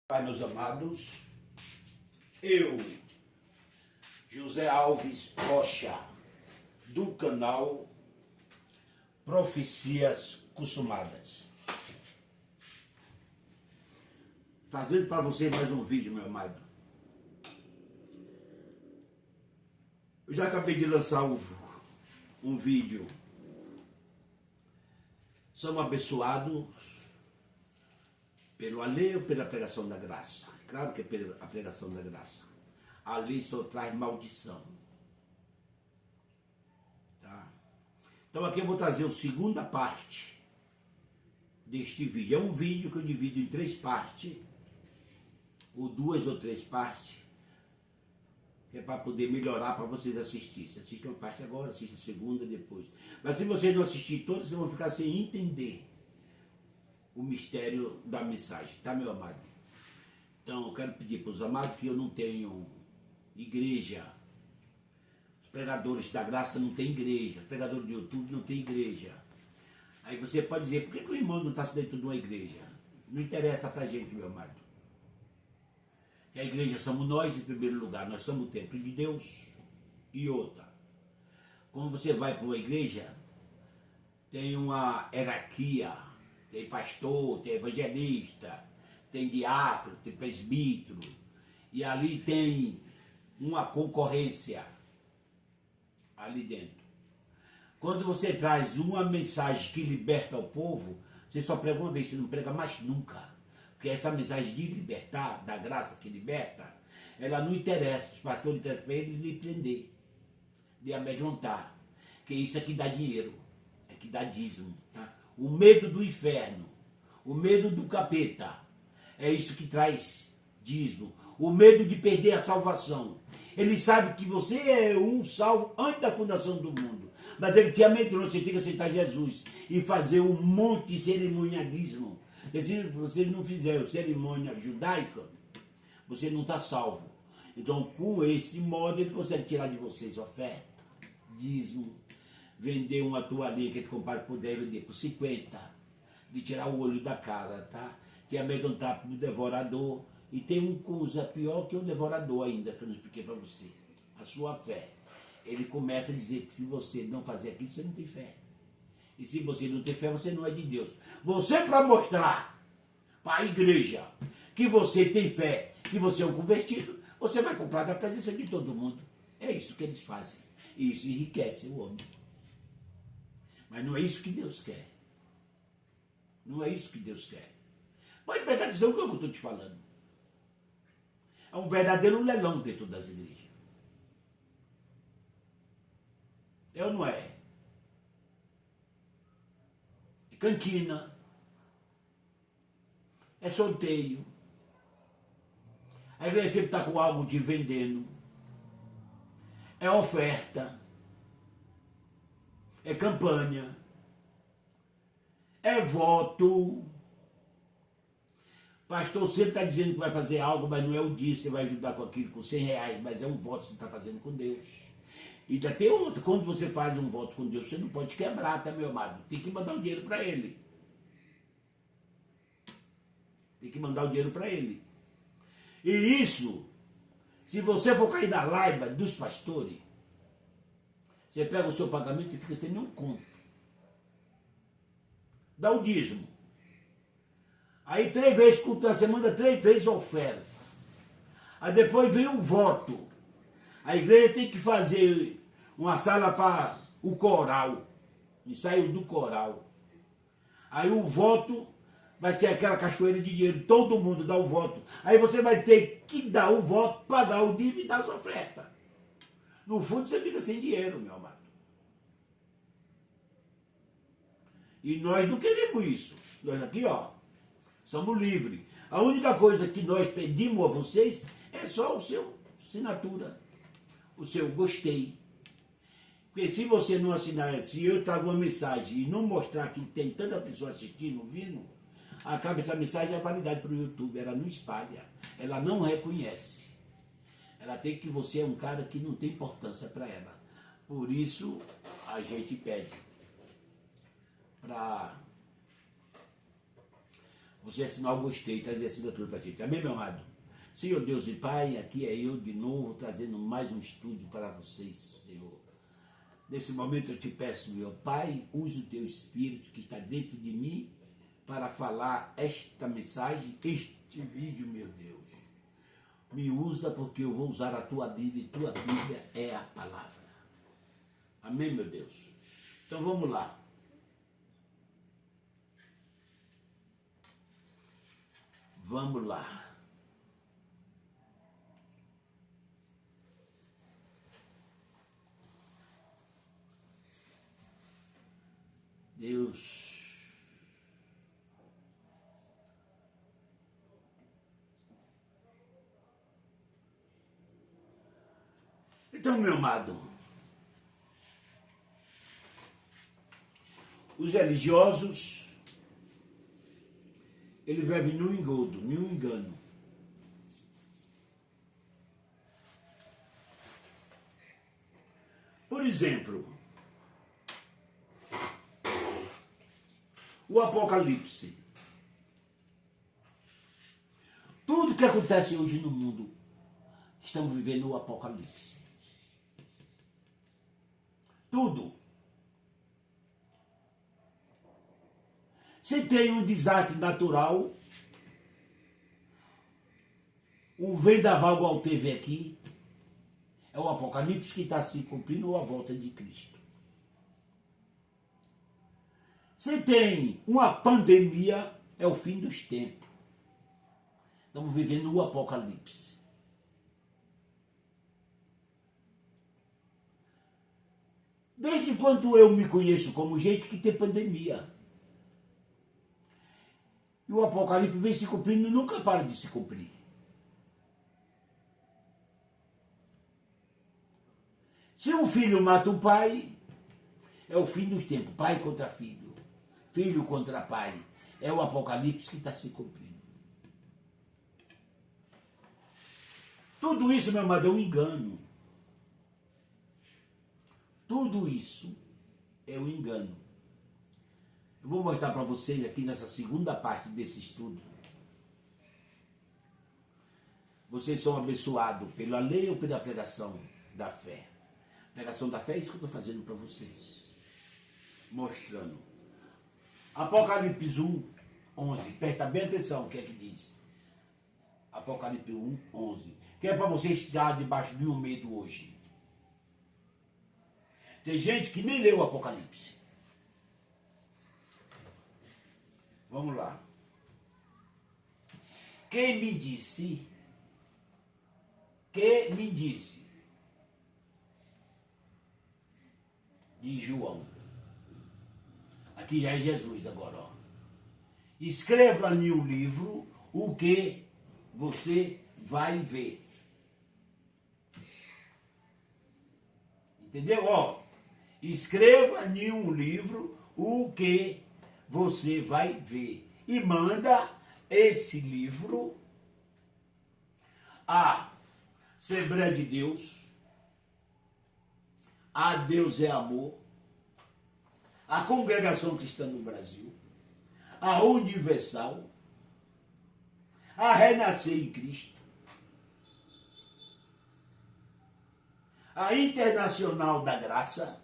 Pai, meus amados, eu, José Alves Rocha, do canal Profecias Consumadas, trazendo para você mais um vídeo, meu amado. Eu já acabei de lançar um vídeo. Somos abençoados pelo alheio, pela pregação da graça. Claro que é pela pregação da graça. A lei só traz maldição. Tá? Então aqui eu vou trazer a segunda parte deste vídeo. É um vídeo que eu divido em 3 partes, ou 2 ou 3 partes, que é para poder melhorar para vocês assistirem. Você assiste uma parte agora, assiste a segunda depois. Mas se vocês não assistirem todas, vocês vão ficar sem entender o mistério da mensagem, tá, meu amado? Então eu quero pedir para os amados que eu não tenho igreja. Os pregadores da graça não tem igreja. Os pregadores do YouTube não tem igreja. Aí você pode dizer, por que o irmão não está dentro de uma igreja? Não interessa pra gente, meu amado. Que a igreja somos nós em primeiro lugar. Nós somos o templo de Deus. E outra, quando você vai para uma igreja, tem uma hierarquia. Tem pastor, tem evangelista, tem diácono, tem presbítero. E ali tem uma concorrência ali dentro. Quando você traz uma mensagem que liberta o povo, você só prega uma vez, você não prega mais nunca. Porque essa mensagem de libertar, da graça que liberta, ela não interessa. Os pastores interessam para eles de prender, de amedrontar. Que isso é que dá dinheiro, é que dá dízimo. Tá? O medo do inferno, o medo do capeta, é isso que traz dízimo. O medo de perder a salvação. Ele sabe que você é um salvo antes da fundação do mundo. Mas ele te amedronta, você tem que aceitar Jesus e fazer um monte de cerimonialismo. Se você não fizer o cerimônia judaica, você não está salvo. Então, com esse modo, ele consegue tirar de vocês oferta, dízimo, vender uma toalhinha que ele compara por 10, vender por 50, de tirar o olho da cara, tá? Que amedrontar para o devorador. E tem um coisa pior que o devorador ainda, que eu não expliquei para você. A sua fé. Ele começa a dizer que se você não fazer aquilo, você não tem fé. E se você não tem fé, você não é de Deus. Você, para mostrar para a igreja que você tem fé, que você é um convertido, você vai comprar da presença de todo mundo. É isso que eles fazem. E isso enriquece o homem. Mas não é isso que Deus quer. Não é isso que Deus quer. Pode prestar atenção no que eu estou te falando. É um verdadeiro leilão dentro das igrejas. É ou não é? É cantina. É sorteio. A igreja sempre está com algo de vendendo. É oferta. É campanha. É voto. Pastor sempre está dizendo que vai fazer algo, mas não é o dia, você vai ajudar com aquilo, com 100 reais, mas é um voto que você está fazendo com Deus. E ainda tem outra, quando você faz um voto com Deus, você não pode quebrar, tá, meu amado? Tem que mandar o dinheiro para ele. Tem que mandar o dinheiro para ele. E isso, se você for cair na laiba dos pastores, você pega o seu pagamento e fica sem nenhum conto. Dá o dízimo. Aí 3 vezes, culto da semana, 3 vezes oferta. Aí depois vem o voto. A igreja tem que fazer uma sala para o coral. Ensaio do coral. Aí o voto vai ser aquela cachoeira de dinheiro. Todo mundo dá o voto. Aí você vai ter que dar o voto, pagar o dízimo e dar as ofertas. No fundo você fica sem dinheiro, meu amado. E nós não queremos isso. Nós aqui, ó, somos livres. A única coisa que nós pedimos a vocês é só o seu assinatura, o seu gostei. Porque se você não assinar, se eu trago uma mensagem e não mostrar que tem tanta pessoa assistindo, ouvindo, acaba essa mensagem é validade para o YouTube. Ela não espalha, ela não reconhece. Ela tem que você é um cara que não tem importância para ela. Por isso a gente pede para Você assinar o gostei, trazer a assinatura para a gente. Amém, meu amado? Senhor Deus e Pai, aqui é eu de novo, trazendo mais um estudo para vocês, Senhor. Nesse momento eu te peço, meu Pai, use o teu Espírito que está dentro de mim para falar esta mensagem, este vídeo, meu Deus. Me usa porque eu vou usar a tua Bíblia e tua Bíblia é a palavra. Amém, meu Deus? Então vamos lá. Vamos lá. Deus. Então, meu amado, os religiosos, eles vivem no engodo, no engano. Por exemplo, o Apocalipse. Tudo que acontece hoje no mundo, estamos vivendo o Apocalipse. Tudo. Se tem um desastre natural, um vendaval igual teve aqui, é o Apocalipse que está se cumprindo ou a volta de Cristo. Se tem uma pandemia, é o fim dos tempos. Estamos vivendo o Apocalipse. Desde quando eu me conheço como gente que tem pandemia. E o Apocalipse vem se cumprindo e nunca para de se cumprir. Se um filho mata o pai, é o fim dos tempos. Pai contra filho. Filho contra pai. É o Apocalipse que está se cumprindo. Tudo isso, meu amado, é um engano. Tudo isso é um engano. Eu vou mostrar para vocês aqui nessa segunda parte desse estudo. Vocês são abençoados pela lei ou pela pregação da fé? A pregação da fé é isso que eu estou fazendo para vocês. Mostrando. Apocalipse 1, 11. Presta bem atenção o que é que diz. Apocalipse 1, 11. Que é para você estar debaixo de um medo hoje. Tem gente que nem leu o Apocalipse. Vamos lá. Quem me disse, de João. Aqui já é Jesus agora, ó. Escreva em um livro o que você vai ver. Entendeu? Ó, escreva em um livro o que você vai ver. E manda esse livro à Assembleia de Deus, a Deus é Amor, a Congregação Cristã no Brasil, a Universal, a Renascer em Cristo, a Internacional da Graça,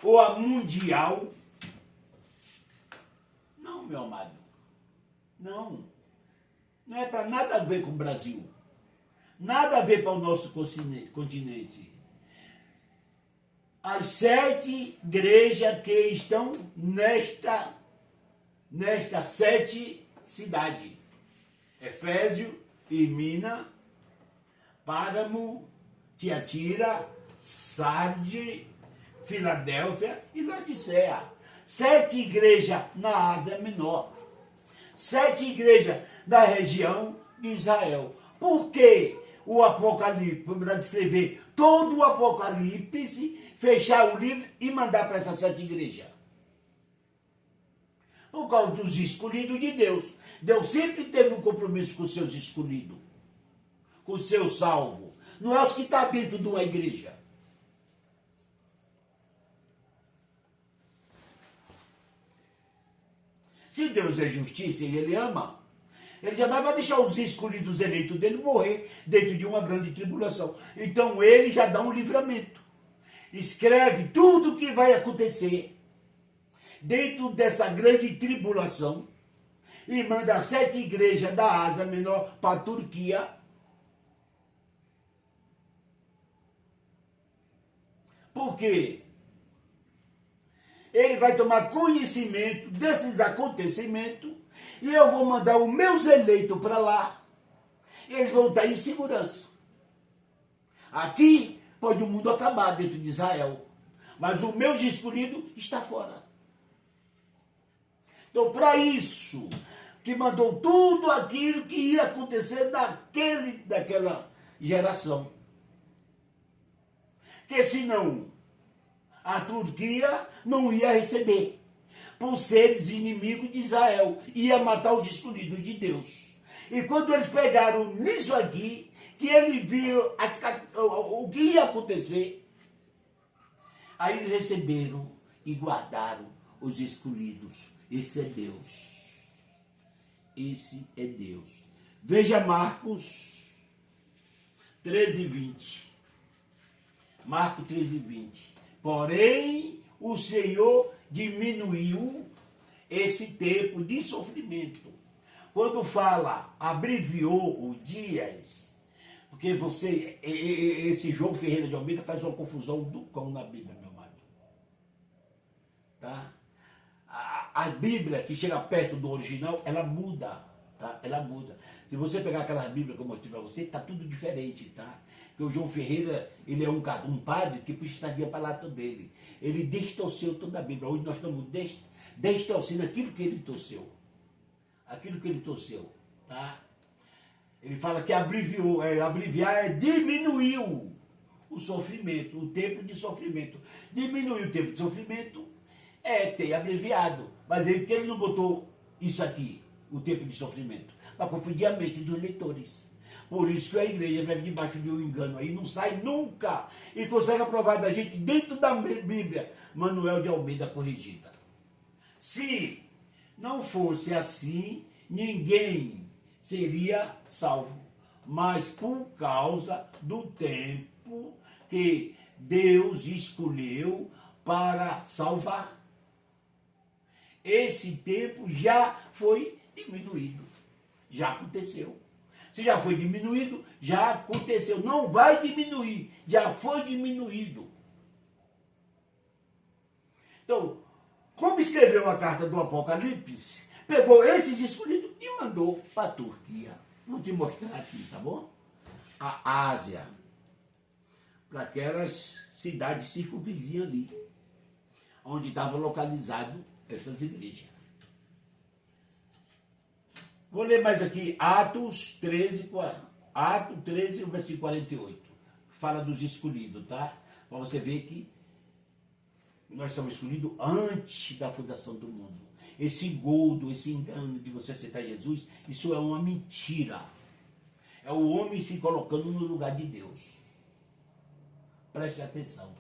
ou a Mundial. Não, meu amado. Não. Não é para nada a ver com o Brasil. Nada a ver para o nosso continente. As 7 igrejas que estão nesta 7 cidades. Efésio, Irmina, Páramo, Tiatira, Sardes, Filadélfia e Laodiceia. 7 igrejas na Ásia Menor. 7 igrejas da região de Israel. Por que o Apocalipse, para descrever todo o Apocalipse, fechar o livro e mandar para essas 7 igrejas? Por causa dos escolhidos de Deus. Deus sempre teve um compromisso com os seus escolhidos, com os seus salvos. Não é os que estão dentro de uma igreja. Se Deus é justiça e ele ama, ele jamais vai deixar os escolhidos eleitos dele morrer dentro de uma grande tribulação. Então ele já dá um livramento. Escreve tudo o que vai acontecer dentro dessa grande tribulação e manda 7 igrejas da Ásia Menor para a Turquia. Por quê? Ele vai tomar conhecimento desses acontecimentos e eu vou mandar os meus eleitos para lá. Eles vão estar em segurança. Aqui pode o mundo acabar dentro de Israel, mas o meu escolhido está fora. Então, para isso, que mandou tudo aquilo que ia acontecer daquela geração. Que senão a Turquia não ia receber, por seres inimigos de Israel, ia matar os escolhidos de Deus. E quando eles pegaram nisso aqui, que ele viu o que ia acontecer, aí eles receberam e guardaram os escolhidos. Esse é Deus. Esse é Deus. Veja Marcos 13:20. Marcos 13:20. Porém, o Senhor diminuiu esse tempo de sofrimento. Quando fala, abreviou os dias, porque esse João Ferreira de Almeida faz uma confusão do cão na Bíblia, meu amado. Tá? A Bíblia que chega perto do original, ela muda, tá? Ela muda. Se você pegar aquelas Bíblias que eu mostrei para você, tá tudo diferente, tá? Porque o João Ferreira, ele é um padre que puxa sardinha para lado dele. Ele distorceu toda a Bíblia. Hoje nós estamos distorcendo aquilo que ele torceu. Aquilo que ele torceu, tá? Ele fala que abreviou, abreviar é diminuiu o sofrimento, o tempo de sofrimento. Diminuiu o tempo de sofrimento é ter abreviado. Mas ele não botou isso aqui, o tempo de sofrimento, para confundir a mente dos leitores. Por isso que a igreja vive debaixo de um engano aí, não sai nunca. E consegue aprovar da gente dentro da Bíblia, Manuel de Almeida corrigida. Se não fosse assim, ninguém seria salvo. Mas por causa do tempo que Deus escolheu para salvar, esse tempo já foi diminuído. Já aconteceu. Se já foi diminuído, já aconteceu. Não vai diminuir, já foi diminuído. Então, como escreveu a carta do Apocalipse, pegou esses escolhidos e mandou para a Turquia. Vou te mostrar aqui, tá bom? A Ásia. Para aquelas cidades circunvizinhas ali, onde estava localizado essas igrejas. Vou ler mais aqui, Atos 13, o versículo 48. Fala dos escolhidos, tá? Para você ver que nós estamos escolhidos antes da fundação do mundo. Esse engodo, esse engano de você aceitar Jesus, isso é uma mentira. É o homem se colocando no lugar de Deus. Preste atenção.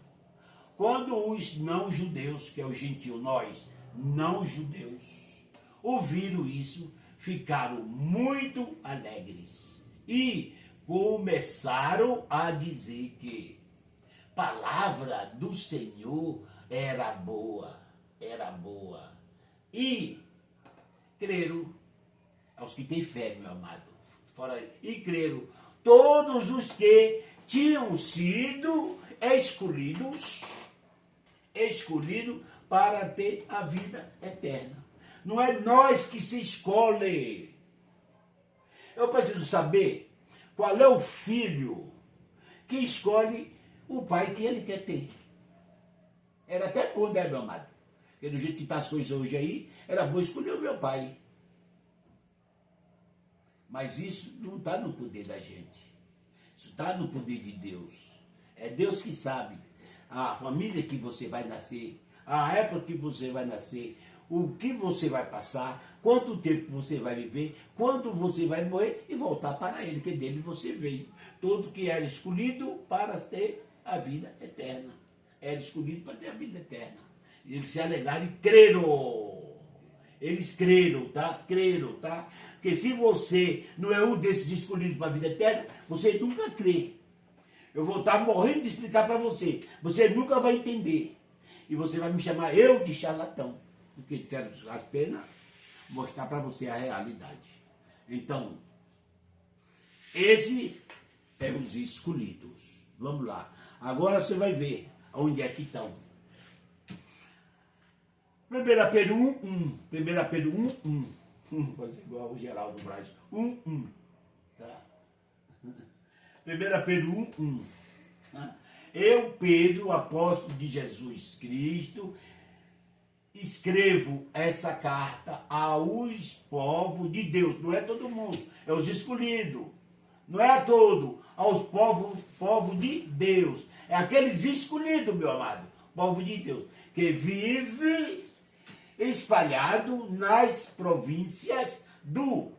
Quando os não-judeus, que é o gentil, nós, não-judeus, ouviram isso, ficaram muito alegres e começaram a dizer que a palavra do Senhor era boa, e creram, aos que têm fé, meu amado, e creram todos os que tinham sido escolhidos para ter a vida eterna. Não é nós que se escolhe. Eu preciso saber qual é o filho que escolhe o pai que ele quer ter. Era até bom, né, meu amado? Porque do jeito que estão as coisas hoje aí, era bom escolher o meu pai. Mas isso não está no poder da gente. Isso está no poder de Deus. É Deus que sabe a família que você vai nascer, a época que você vai nascer, o que você vai passar, quanto tempo você vai viver, quando você vai morrer e voltar para ele, que dele você veio. Todos que eram escolhidos para ter a vida eterna. Era escolhido para ter a vida eterna. Eles se alegraram e creram. Eles creram, tá? Creram, tá? Porque se você não é um desses escolhidos para a vida eterna, você nunca crê. Eu vou estar morrendo de explicar para você. Você nunca vai entender. E você vai me chamar eu de charlatão. Porque quero apenas mostrar para você a realidade. Então, esse é os escolhidos. Vamos lá. Agora você vai ver onde é que estão. 1 Pedro 1:1. 1 Pedro 1:1. Pode ser igual o Geraldo Braz. 1:1. Tá? 1 Pedro 1:1. Tá? Eu, Pedro, apóstolo de Jesus Cristo, escrevo essa carta aos povos de Deus. Não é todo mundo, é os escolhidos. Não é a todo, aos povos de Deus. É aqueles escolhidos, meu amado, povo de Deus, que vive espalhado nas províncias do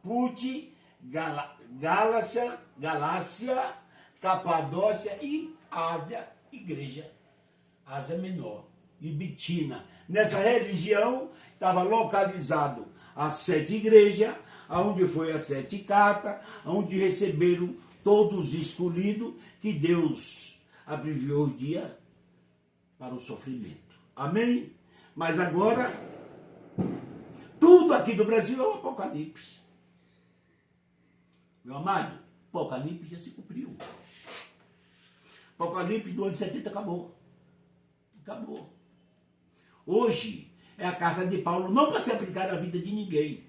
Put, Galácia, Capadócia e Ásia, igreja, Ásia Menor e Bitina. Nessa região estava localizado as 7 igrejas, onde foi as 7 cartas, onde receberam todos os escolhidos que Deus abreviou os dias para o sofrimento. Amém? Mas agora, tudo aqui do Brasil é o Apocalipse. Meu amado, Apocalipse já se cumpriu. Apocalipse do ano 70 acabou. Acabou. Hoje é a carta de Paulo, não para ser aplicada à vida de ninguém,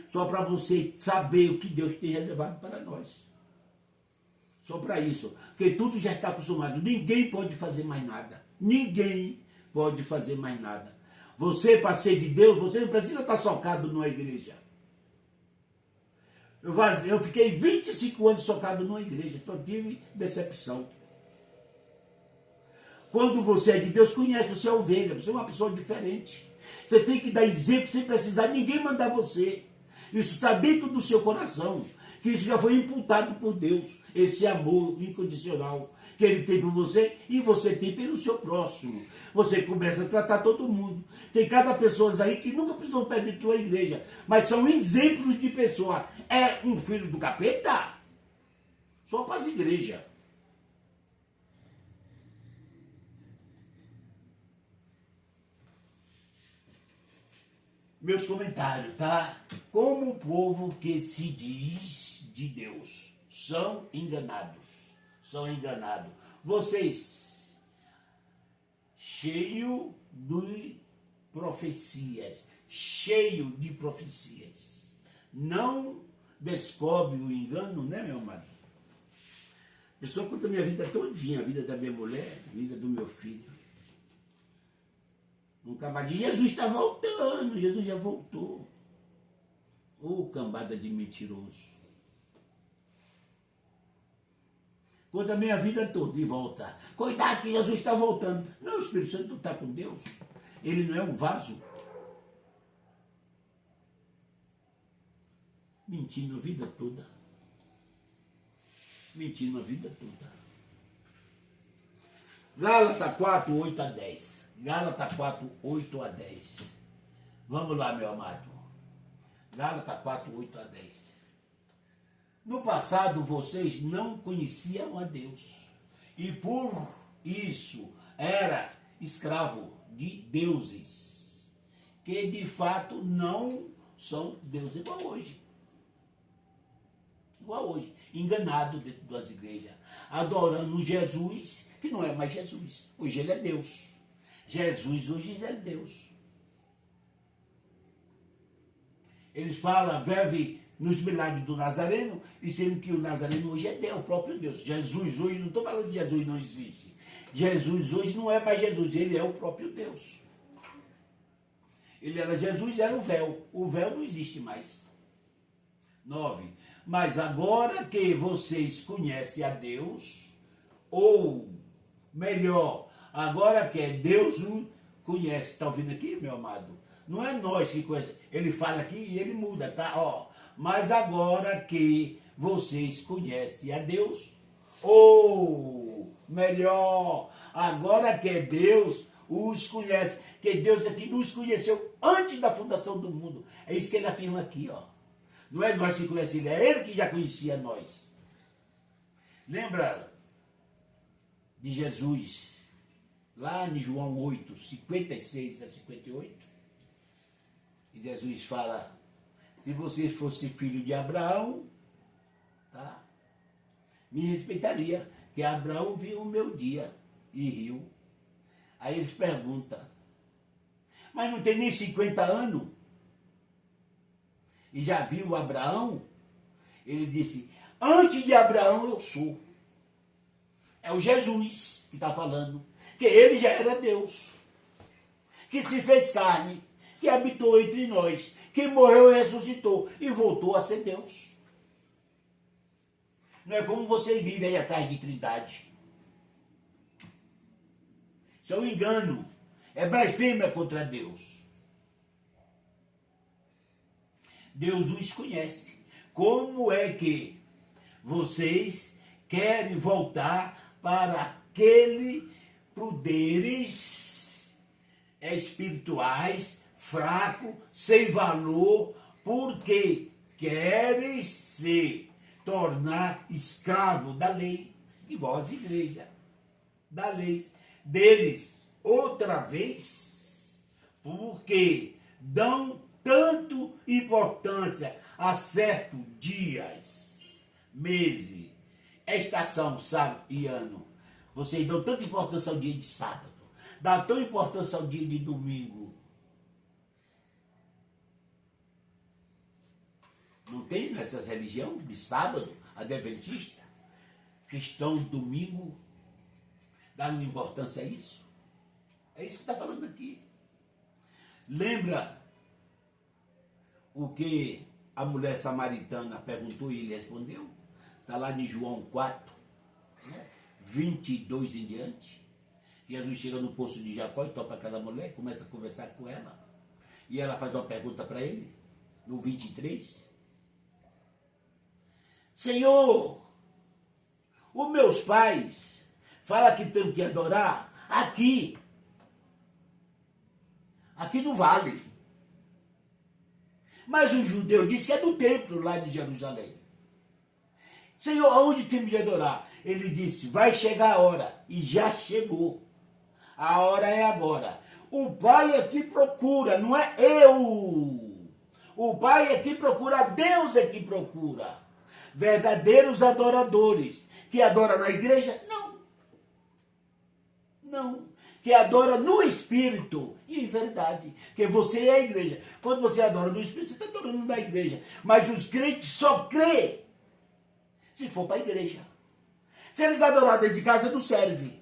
só para você saber o que Deus tem reservado para nós. Só para isso. Porque tudo já está acostumado. Ninguém pode fazer mais nada. Ninguém pode fazer mais nada. Você, para ser de Deus, você não precisa estar socado numa igreja. Eu fiquei 25 anos socado numa igreja. Só tive decepção. Quando você é de Deus, conhece, você é ovelha, você é uma pessoa diferente. Você tem que dar exemplo sem precisar ninguém mandar você. Isso está dentro do seu coração, que isso já foi imputado por Deus, esse amor incondicional que Ele tem por você e você tem pelo seu próximo. Você começa a tratar todo mundo. Tem cada pessoa aí que nunca precisou perto de tua igreja, mas são exemplos de pessoa. É um filho do capeta? Só para as igrejas. Meus comentários, tá? Como o povo que se diz de Deus são enganados. São enganados. Vocês, cheio de profecias, não descobre o engano, né, meu amado? A pessoa conta a minha vida todinha, a vida da minha mulher, a vida do meu filho. Nunca mais diz, Jesus está voltando, Jesus já voltou. Ô, cambada de mentiroso. Conta a minha vida toda e volta. Cuidado que Jesus está voltando. Não, o Espírito Santo não está com Deus. Ele não é um vaso. Mentindo a vida toda. Mentindo a vida toda. Gálatas 4, 8 a 10. Gálatas 4, 8 a 10. Vamos lá, meu amado. Gálatas 4, 8 a 10. No passado, vocês não conheciam a Deus. E por isso era escravo de deuses. Que de fato não são deuses igual hoje. Igual hoje. Enganado dentro das igrejas. Adorando Jesus, que não é mais Jesus. Hoje ele é Deus. Jesus hoje é Deus. Eles falam, breve nos milagres do Nazareno, e sendo que o Nazareno hoje é Deus, o próprio Deus. Jesus hoje, não estou falando que Jesus não existe. Jesus hoje não é mais Jesus, ele é o próprio Deus. Ele era Jesus, era o véu. O véu não existe mais. 9. Mas agora que vocês conhecem a Deus, ou melhor, agora que Deus o conhece. Está ouvindo aqui, meu amado? Não é nós que conhecemos. Ele fala aqui e ele muda, tá? Ó, mas agora que vocês conhecem a Deus, ou melhor, agora que Deus os conhece. que Deus é que nos conheceu antes da fundação do mundo. É isso que ele afirma aqui, ó. Não é nós que conhecemos, é ele que já conhecia nós. Lembra de Jesus, lá em João 8, 56 a 58? E Jesus fala, se você fosse filho de Abraão, tá? Me respeitaria, que Abraão viu o meu dia e riu. Aí eles perguntam, mas não tem nem 50 anos? E já viu Abraão? Ele disse, antes de Abraão eu sou. É o Jesus que está falando, que ele já era Deus, que se fez carne, que habitou entre nós, que morreu e ressuscitou e voltou a ser Deus. Não é como você vive aí atrás de trindade. Isso é um engano, é blasfêmia contra Deus. Deus os conhece. Como é que vocês querem voltar para aquele poderes espirituais, fraco, sem valor, porque querem se tornar escravo da lei, igual as igrejas, da lei deles, outra vez, porque dão tanto importância a certos dias, meses, estação, sábado e ano. Vocês dão tanta importância ao dia de sábado, dá tanta importância ao dia de domingo. Não tem nessas religiões de sábado, adventista, cristão, domingo, dando importância a isso? É isso que está falando aqui. Lembra o que a mulher samaritana perguntou e ele respondeu? Está lá em João 4, 22 em diante. Jesus chega no poço de Jacó e topa aquela mulher, começa a conversar com ela. E ela faz uma pergunta para ele, no 23. Senhor, os meus pais falam que tenho que adorar aqui. Aqui não vale. Mas o judeu disse que é do templo lá de Jerusalém. Senhor, aonde temos de adorar? Ele disse, vai chegar a hora. E já chegou. A hora é agora. O Pai é que procura, não é eu. O Pai é que procura, Deus é que procura. Verdadeiros adoradores. Que adoram na igreja? Não. Não. Que adora no Espírito e em verdade. Porque você é a igreja. Quando você adora no Espírito, você está adorando na igreja. Mas os crentes só crê se for para a igreja. Se eles adorarem dentro de casa, não serve.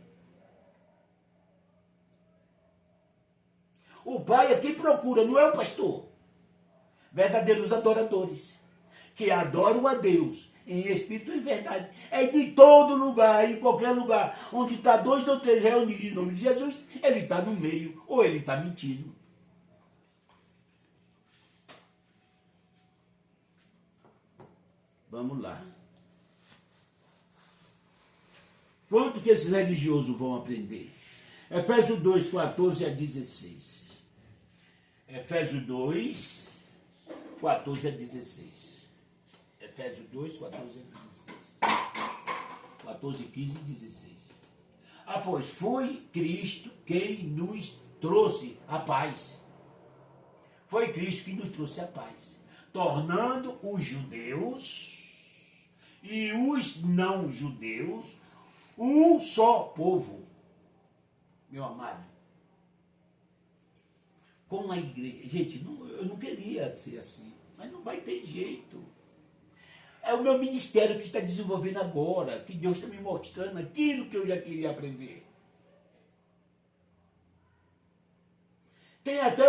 O Pai é quem procura, não é o pastor. Verdadeiros adoradores. Que adoram a Deus em espírito e em verdade. É de todo lugar, em qualquer lugar, onde está 2 ou 3 reunidos em nome de Jesus, ele está no meio, ou ele está mentindo. Vamos lá. Quanto que esses religiosos vão aprender? Efésios 2, 14 a 16. Efésios 2, 14 a 16. Efésios 2, 14 a 16. 14, 15 e 16. Ah, pois foi Cristo quem nos trouxe a paz. Foi Cristo que nos trouxe a paz. Tornando os judeus e os não judeus um só povo. Meu amado. Como a igreja... Gente, eu não queria ser assim. Mas não vai ter jeito. É o meu ministério que está desenvolvendo agora, que Deus está me mostrando aquilo que eu já queria aprender. Tem até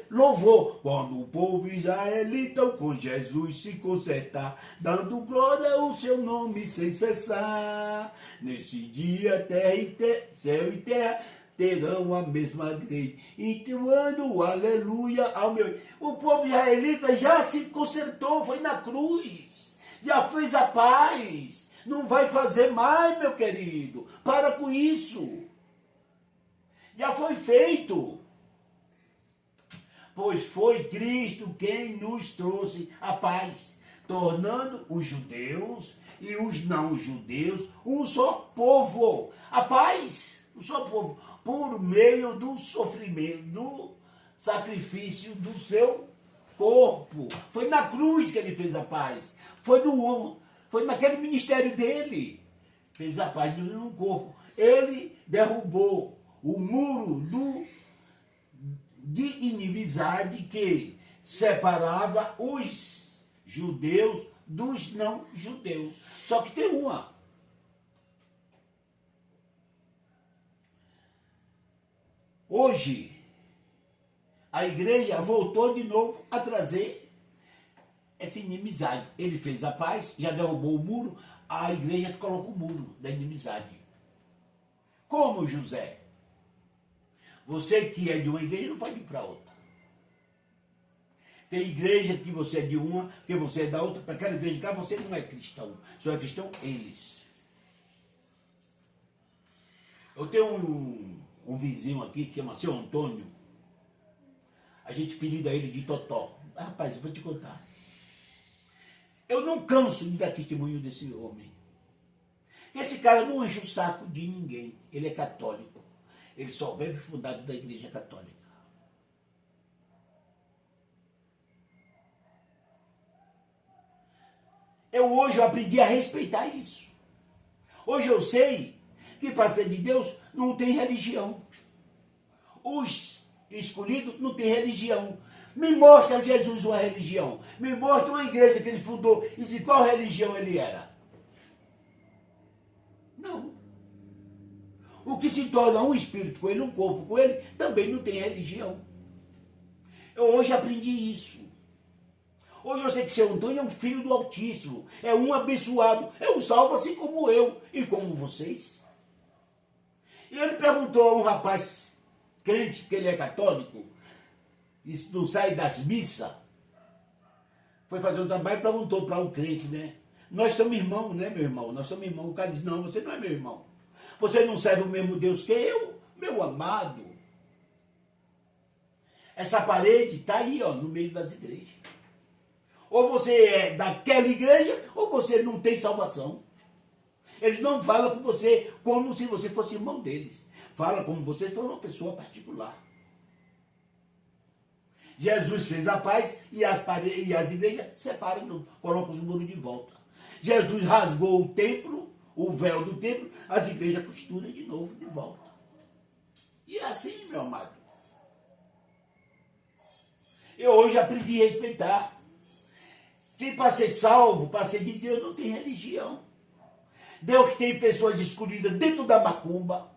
louvor. Quando o povo israelita com Jesus se consertar, dando glória ao seu nome sem cessar. Nesse dia, céu e terra terão a mesma grade, entoando o aleluia ao meu... O povo israelita já se consertou, foi na cruz. Já fez a paz. Não vai fazer mais, meu querido. Para com isso. Já foi feito. pois foi Cristo quem nos trouxe a paz, tornando os judeus e os não-judeus um só povo. A paz, um só povo, por meio do sofrimento, do sacrifício do seu corpo. Foi na cruz que ele fez a paz. Foi naquele ministério dele. Fez a paz no corpo. Ele derrubou o muro de inimizade que separava os judeus dos não-judeus. Só que tem uma. Hoje, a igreja voltou de novo a trazer essa inimizade. Ele fez a paz, já derrubou o muro, a igreja coloca o muro da inimizade. Como José. Você que é de uma igreja não pode ir para outra. Tem igreja que você é de uma, que você é da outra. Para aquela igreja cá você não é cristão. Só é cristão eles. Eu tenho um vizinho aqui que chama seu Antônio. A gente apelida ele de Totó. Rapaz, eu vou te contar. Eu não canso de dar testemunho desse homem. Esse cara não enche o saco de ninguém. Ele é católico. Ele só vive fundado da igreja católica. Hoje eu aprendi a respeitar isso. Hoje eu sei que para ser de Deus não tem religião. Os escolhidos não tem religião. Me mostra Jesus uma religião. Me mostra uma igreja que ele fundou e de qual religião ele era. Não. O que se torna um espírito com ele, um corpo com ele, também não tem religião. Eu hoje aprendi isso. Hoje eu sei que seu Antônio é um filho do Altíssimo, é um abençoado, é um salvo assim como eu e como vocês. E ele perguntou a um rapaz crente, que ele é católico, isso não sai das missas, foi fazer um trabalho e perguntou para um crente, né? Nós somos irmãos, né, meu irmão? Nós somos irmãos. O cara disse, não, você não é meu irmão. Você não serve o mesmo Deus que eu, meu amado. Essa parede está aí, ó, no meio das igrejas. Ou você é daquela igreja, ou você não tem salvação. Eles não falam com você como se você fosse irmão deles. Fala como você fosse uma pessoa particular. Jesus fez a paz e as igrejas separam, colocam os muros de volta. Jesus rasgou o templo, o véu do templo, as igrejas costuram de novo de volta. E é assim, meu amado. Eu hoje aprendi a respeitar. Que para ser salvo, para ser de Deus, não tem religião. Deus tem pessoas escolhidas dentro da macumba,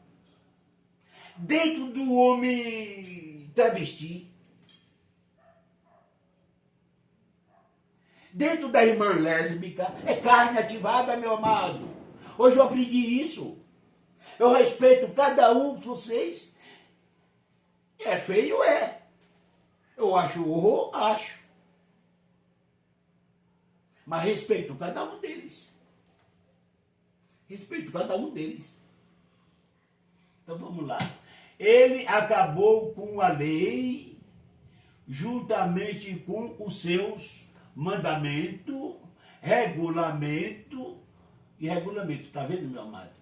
dentro do homem travesti, dentro da irmã lésbica. É carne ativada, meu amado. Hoje eu aprendi isso. Eu respeito cada um de vocês. É feio, é. Eu acho horror, acho. Mas respeito cada um deles. Respeito cada um deles. Então vamos lá. Ele acabou com a lei, juntamente com os seus mandamentos, regulamento e regulamento. Está vendo, meu amado?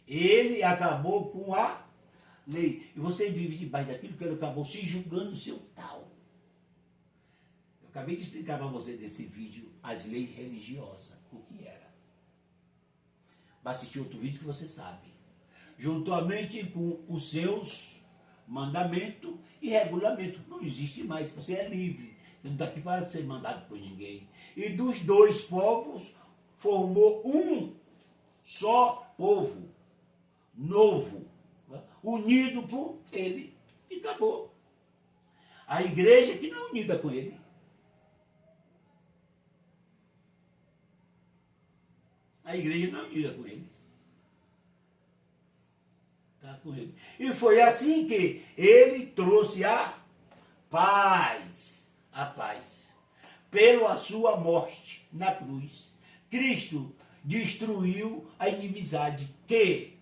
Ele acabou com a lei. E você vive debaixo daquilo que ele acabou se julgando seu tal. Eu acabei de explicar para você desse vídeo as leis religiosas, o que era. Vai assistir outro vídeo que você sabe. Juntamente com os seus mandamentos e regulamentos. Não existe mais, você é livre. Você não está aqui para ser mandado por ninguém. E dos dois povos formou um só povo, novo, unido com ele. E acabou. A igreja que não é unida com ele. A igreja não é unida com eles. Está com ele. E foi assim que ele trouxe a paz. A paz. Pela sua morte na cruz, Cristo destruiu a inimizade que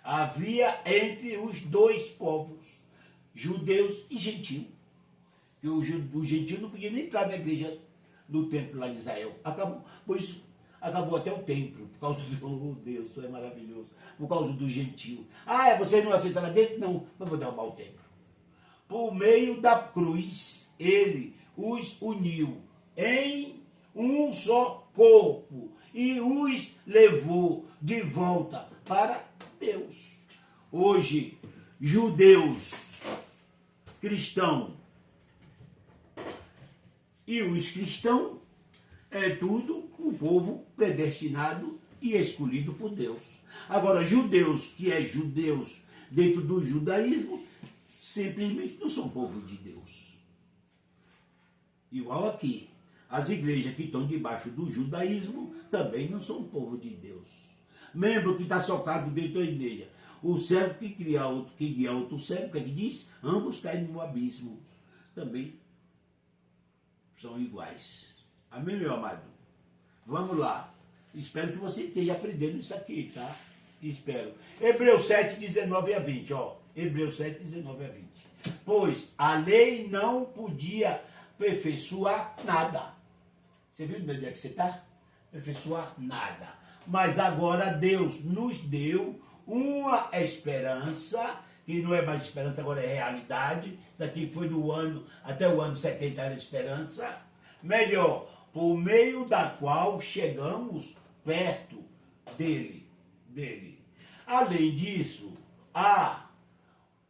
havia entre os dois povos, judeus e gentios. que o gentio não podia nem entrar na igreja, no templo lá de Israel. Acabou, por isso, acabou até o templo, por causa do, oh Deus, tu é maravilhoso, por causa do gentio. Ah, você não aceita lá dentro? Não, mas vou derrubar o templo. Por meio da cruz, ele os uniu em um só corpo e os levou de volta para Deus. Hoje, judeus, cristãos e os cristãos é tudo um povo predestinado e escolhido por Deus. Agora, judeus, que é judeus dentro do judaísmo, simplesmente não são povo de Deus. Igual aqui, as igrejas que estão debaixo do judaísmo também não são povo de Deus. Membro que está socado dentro da igreja, o cego que guia outro cego, o que é que diz? Ambos caem no abismo. Também são iguais. Amém, meu amado? Vamos lá. Espero que você esteja aprendendo isso aqui, tá? Espero. Hebreus 7, 19 a 20, ó. Hebreus 7, 19 a 20. Pois a lei não podia aperfeiçoar nada. Você viu onde é que você está? Aperfeiçoar nada. Mas agora Deus nos deu uma esperança, que não é mais esperança, agora é realidade. Isso aqui foi do ano, até o ano 70 era esperança. Melhor, por meio da qual chegamos perto dele. Além disso, há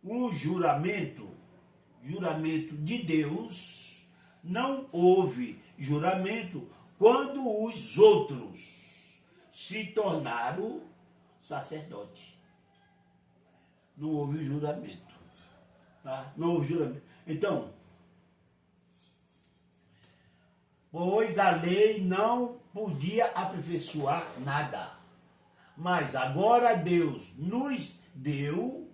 um juramento de Deus. Não houve juramento quando os outros se tornaram sacerdotes. Não houve juramento. Tá? Não houve juramento. Então, pois a lei não podia aperfeiçoar nada. Mas agora Deus nos deu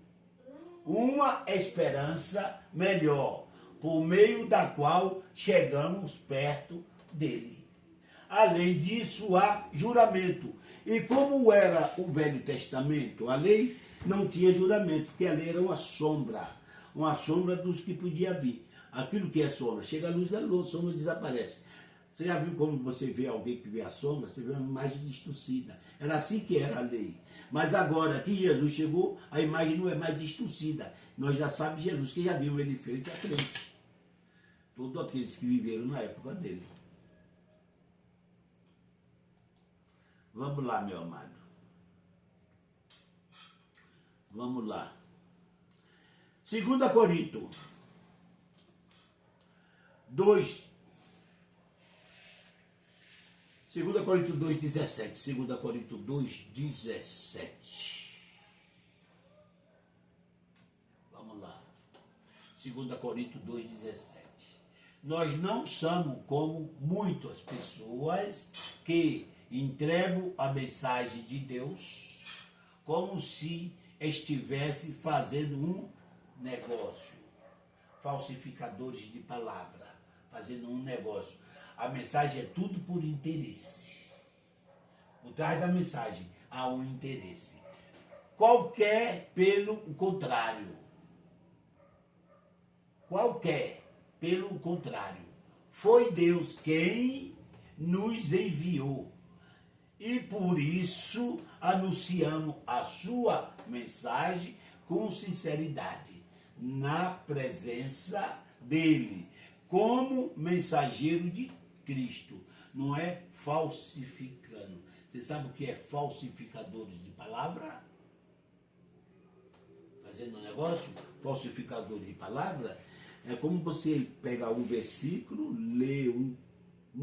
uma esperança melhor, por meio da qual chegamos perto dele. Além disso, há juramento. E como era o Velho Testamento, a lei não tinha juramento, porque a lei era uma sombra dos que podia vir. Aquilo que é sombra, chega a luz, a sombra desaparece. Você já viu como você vê alguém que vê a sombra? Você vê uma imagem distorcida. Era assim que era a lei. Mas agora que Jesus chegou, a imagem não é mais distorcida. Nós já sabemos Jesus, que já viu ele frente a frente. Todos aqueles que viveram na época dele. Vamos lá, meu amado. Vamos lá. 2 Coríntios 2. 2 Coríntios 2, 17. 2 Coríntios 2, 17. Vamos lá. 2 Coríntios 2, 17. Nós não somos como muitas pessoas que entregam a mensagem de Deus como se estivesse fazendo um negócio. Falsificadores de palavra, fazendo um negócio. A mensagem é tudo por interesse. Por trás da mensagem há um interesse. Qualquer pelo contrário. Foi Deus quem nos enviou. E por isso anunciamos a sua mensagem com sinceridade, na presença dele, como mensageiro de Cristo, não é falsificando. Você sabe o que é falsificadores de palavra? Fazendo um negócio, falsificadores de palavra, é como você pegar um versículo, ler um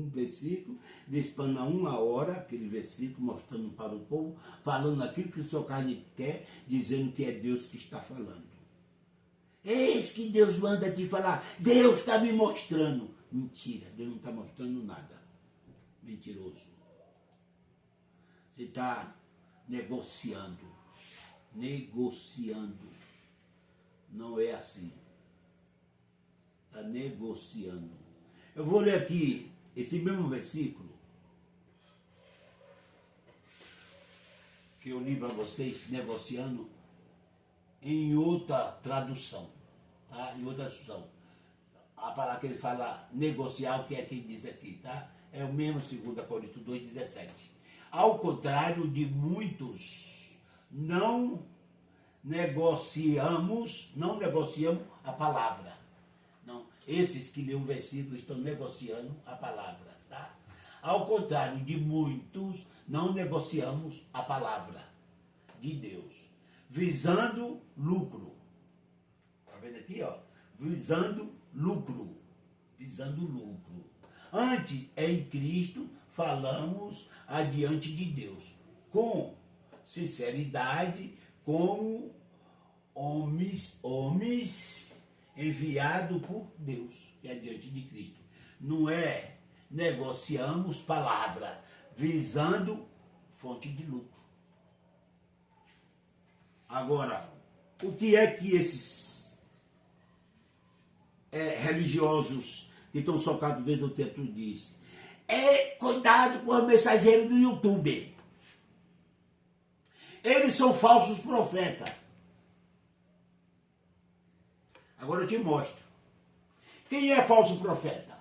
versículo, despana uma hora aquele versículo, mostrando para o povo, falando aquilo que o seu carne quer, dizendo que é Deus que está falando. Eis que Deus manda te falar, Deus está me mostrando. Mentira, Deus não está mostrando nada. Mentiroso. Você está negociando. Não é assim. Está negociando. Eu vou ler aqui esse mesmo versículo que eu li para vocês, negociando, em outra tradução. Tá? Em outra tradução. a palavra que ele fala negociar, o que é que ele diz aqui, tá? É o mesmo 2 Coríntios 2,17. Ao contrário de muitos, não negociamos a palavra. Não, esses que lêem o versículo estão negociando a palavra, tá? Ao contrário de muitos, não negociamos a palavra de Deus, visando lucro. Tá vendo aqui, ó? Visando lucro. Antes, em Cristo, falamos adiante de Deus, com sinceridade, como homens enviados por Deus, que é diante de Cristo. Não é negociamos palavra, visando fonte de lucro. Agora, o que é que esses religiosos que estão socados dentro do templo dizem? Cuidado com o mensageiro do YouTube. Eles são falsos profetas. Agora eu te mostro. Quem é falso profeta?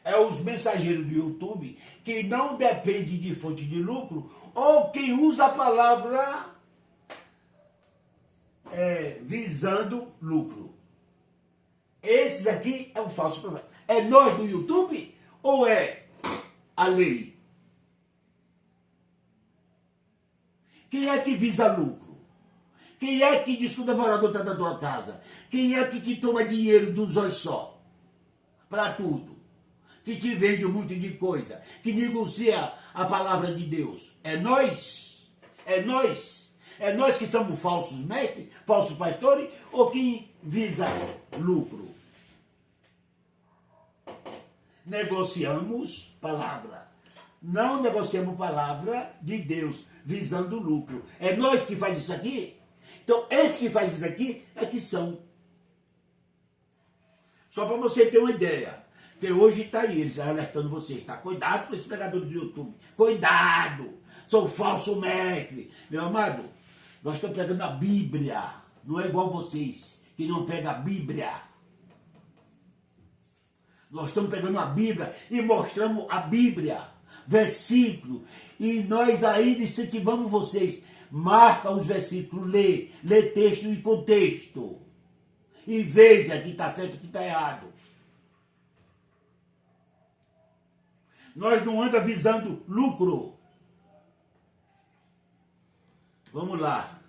É os mensageiros do YouTube que não dependem de fonte de lucro ou quem usa a palavra visando lucro. Esses aqui é um falso profeta. É nós do YouTube ou é a lei? Quem é que visa lucro? Quem é que diz que o devorador está da tua casa? Quem é que te toma dinheiro dos olhos só? Para tudo. Que te vende um monte de coisa. Que negocia a palavra de Deus. É nós? É nós? É nós que somos falsos mestres, falsos pastores, ou quem visa lucro? Negociamos palavra. Não negociamos palavra de Deus, visando lucro. É nós que faz isso aqui? Então, esses que faz isso aqui é que são. Só para você ter uma ideia. Porque hoje está aí, eles alertando vocês, tá? Cuidado com esse pregador do YouTube. Cuidado! Sou falso mestre. Meu amado, nós estamos pegando a Bíblia. Não é igual vocês, que não pegam a Bíblia. Nós estamos pegando a Bíblia e mostramos a Bíblia, versículo. E nós ainda incentivamos vocês. Marca os versículos, lê texto e contexto. E veja que está certo e que está errado. Nós não andamos visando lucro. Vamos lá.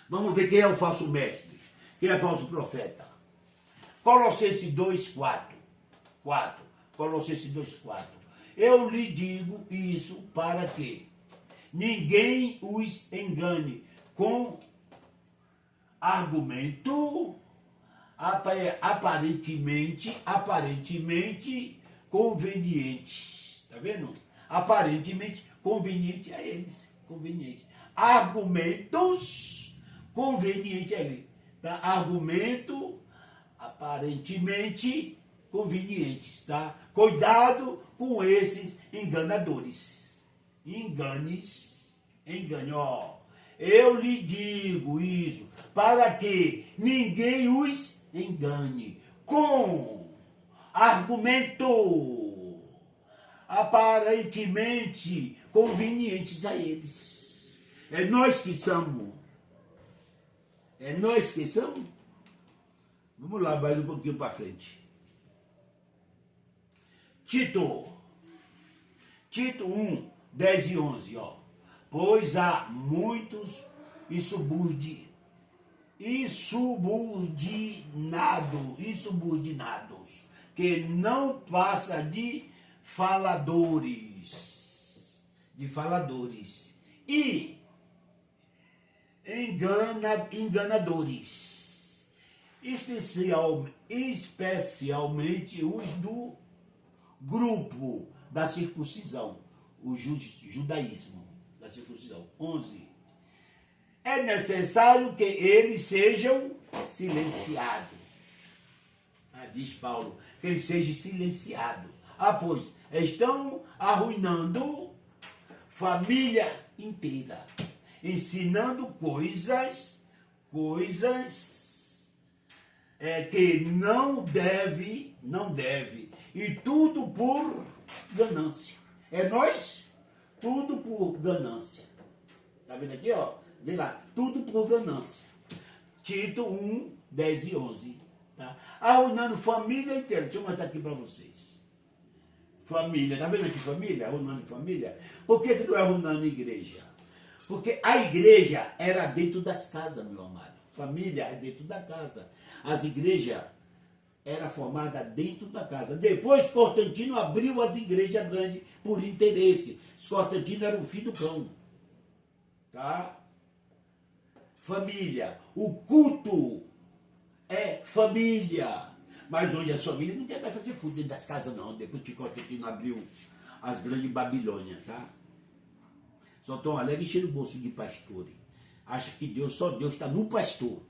Vamos ver quem é o falso mestre. Quem é o falso profeta. Colossenses 2:4. Colossenses 2:4. Eu lhe digo isso para que ninguém os engane com argumento aparentemente conveniente. Tá vendo? Aparentemente conveniente a eles. Conveniente. Argumentos convenientes a eles. Tá? Argumento aparentemente convenientes, tá? Cuidado com esses enganadores. Engane, ó. Eu lhe digo isso para que ninguém os engane com argumento aparentemente convenientes a eles. É nós que somos. É nós que somos. Vamos lá, mais um pouquinho para frente. Tito 1, 10 e 11, ó. Pois há muitos insubordinados, que não passa de faladores, e enganadores, especialmente os do grupo da circuncisão, o judaísmo da circuncisão. 11. É necessário que eles sejam silenciados. Diz Paulo, que eles sejam silenciados. Pois estão arruinando família inteira, ensinando coisas é que não deve, e tudo por ganância. É nós, tudo por ganância. Tá vendo aqui, ó? Vê lá, tudo por ganância. Tito 1, 10 e 11. Tá? Arruinando família inteira. Deixa eu mostrar aqui para vocês. Família, tá vendo aqui família? Arruinando família. Por que não é arruinando igreja? Porque a igreja era dentro das casas, meu amado. Família é dentro da casa. As igrejas eram formadas dentro da casa. Depois, Constantino abriu as igrejas grandes por interesse. Constantino era o filho do cão. Tá? Família. O culto é família. Mas hoje as famílias não querem mais fazer culto dentro das casas, não. Depois que Constantino abriu as grandes Babilônias, tá? Só estão alegres e enchendo o bolso de pastores. Acha que só Deus está no pastor.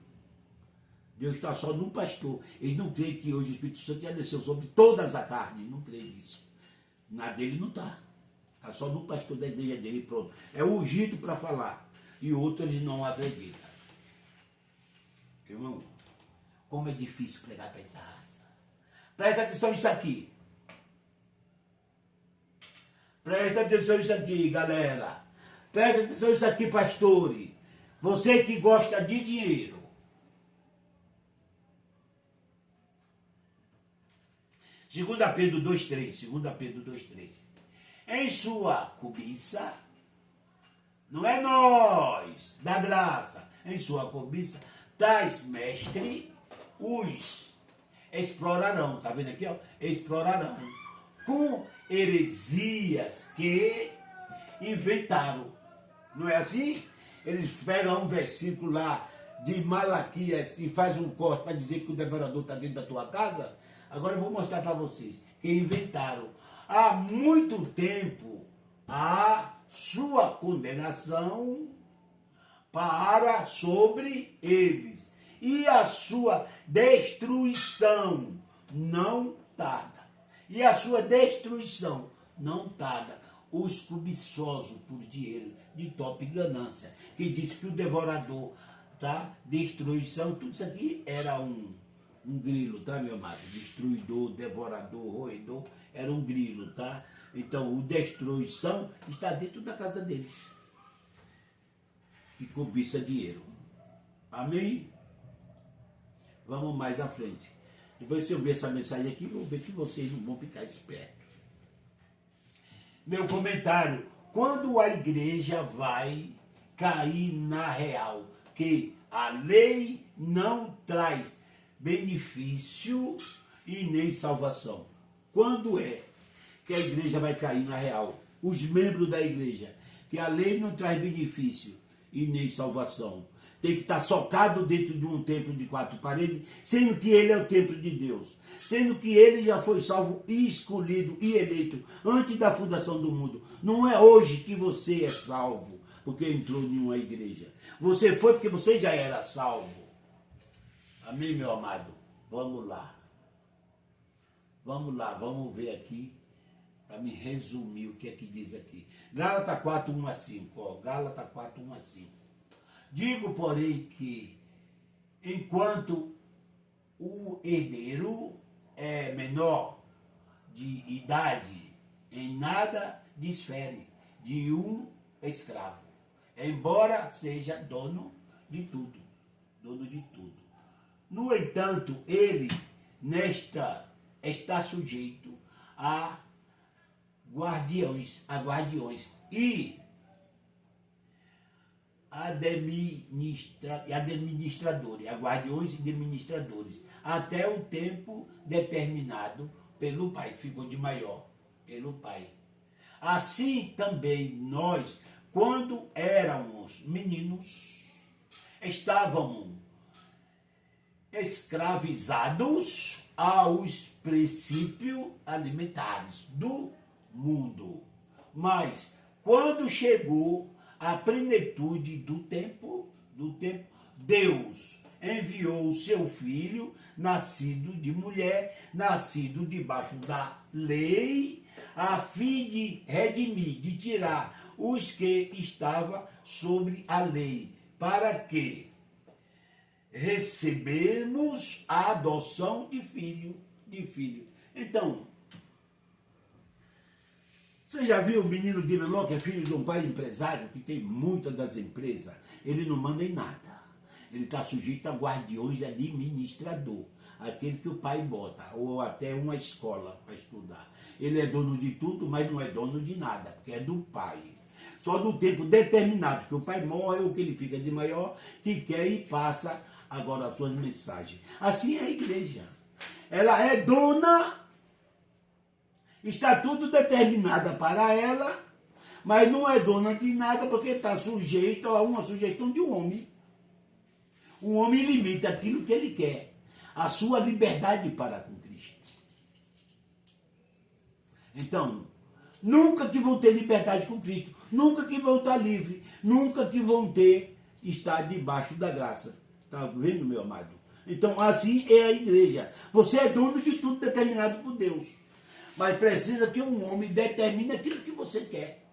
Deus está só no pastor. Eles não creem que hoje o Espírito Santo já desceu sobre todas a carne. Não creem nisso. Na dele não está. Está só no pastor da igreja dele, pronto. É ungido para falar. E outros eles não acreditam. Irmão, como é difícil pregar para essa raça. Presta atenção nisso aqui. Presta atenção nisso aqui, galera. Presta atenção nisso aqui, pastores. Você que gosta de dinheiro. Segunda Pedro 2,3. Segunda Pedro 2,3. Em sua cobiça, não é nós, da graça, em sua cobiça, tais mestres os explorarão. Tá vendo aqui, ó? Explorarão. Com heresias que inventaram. Não é assim? Eles pegam um versículo lá de Malaquias e faz um corte para dizer que o devorador está dentro da tua casa. Agora eu vou mostrar para vocês que inventaram há muito tempo a sua condenação para sobre eles e a sua destruição não tarda. E a sua destruição não tarda. Os cobiçosos por dinheiro de top ganância, que diz que o devorador, tá? Destruição, tudo isso aqui era um grilo, tá, meu amado? Destruidor, devorador, roedor, era um grilo, tá? Então, o destruição está dentro da casa deles. Que cobiça dinheiro. Amém? Vamos mais à frente. Depois, se eu ver essa mensagem aqui, vou ver que vocês não vão ficar espertos. Meu comentário: quando a igreja vai cair na real, que a lei não traz benefício e nem salvação. Quando é que a igreja vai cair na real? Os membros da igreja, que a lei não traz benefício e nem salvação. Tem que estar socado dentro de um templo de 4 paredes, sendo que ele é o templo de Deus. Sendo que ele já foi salvo e escolhido e eleito antes da fundação do mundo. Não é hoje que você é salvo porque entrou em uma igreja. Você foi porque você já era salvo. Amém, meu amado? Vamos lá. Vamos lá, vamos ver aqui, para me resumir o que é que diz aqui. Gálatas 4, 1 a 5. Ó, Gálatas 4, 1 a 5. Digo, porém, que enquanto o herdeiro é menor de idade, em nada difere de um escravo, embora seja dono de tudo. Dono de tudo. No entanto, ele está sujeito a guardiões e administradores, a guardiões e administradores, até o tempo determinado pelo Pai, que ficou de maior, pelo Pai. Assim também nós, quando éramos meninos, estávamos escravizados aos princípios alimentares do mundo. Mas quando chegou a plenitude do tempo, Deus enviou o seu filho, nascido de mulher, nascido debaixo da lei, a fim de redimir, de tirar os que estavam sobre a lei, para que recebemos a adoção de filho, de filho. Então, você já viu o menino de menor, que é filho de um pai empresário, que tem muitas das empresas? Ele não manda em nada. Ele está sujeito a guardiões de administrador, aquele que o pai bota, ou até uma escola para estudar. Ele é dono de tudo, mas não é dono de nada, porque é do pai. Só do tempo determinado, que o pai morre ou que ele fica de maior, que quer e passa agora as suas mensagens. Assim é a igreja. Ela é dona, está tudo determinada para ela, mas não é dona de nada porque está sujeito a uma sujeição de um homem. O homem limita aquilo que ele quer, a sua liberdade para com Cristo. Então, nunca que vão ter liberdade com Cristo, nunca que vão estar livres, nunca que vão estar debaixo da graça. Está vendo, meu amado? Então, assim é a igreja. Você é dono de tudo determinado por Deus. Mas precisa que um homem determine aquilo que você quer.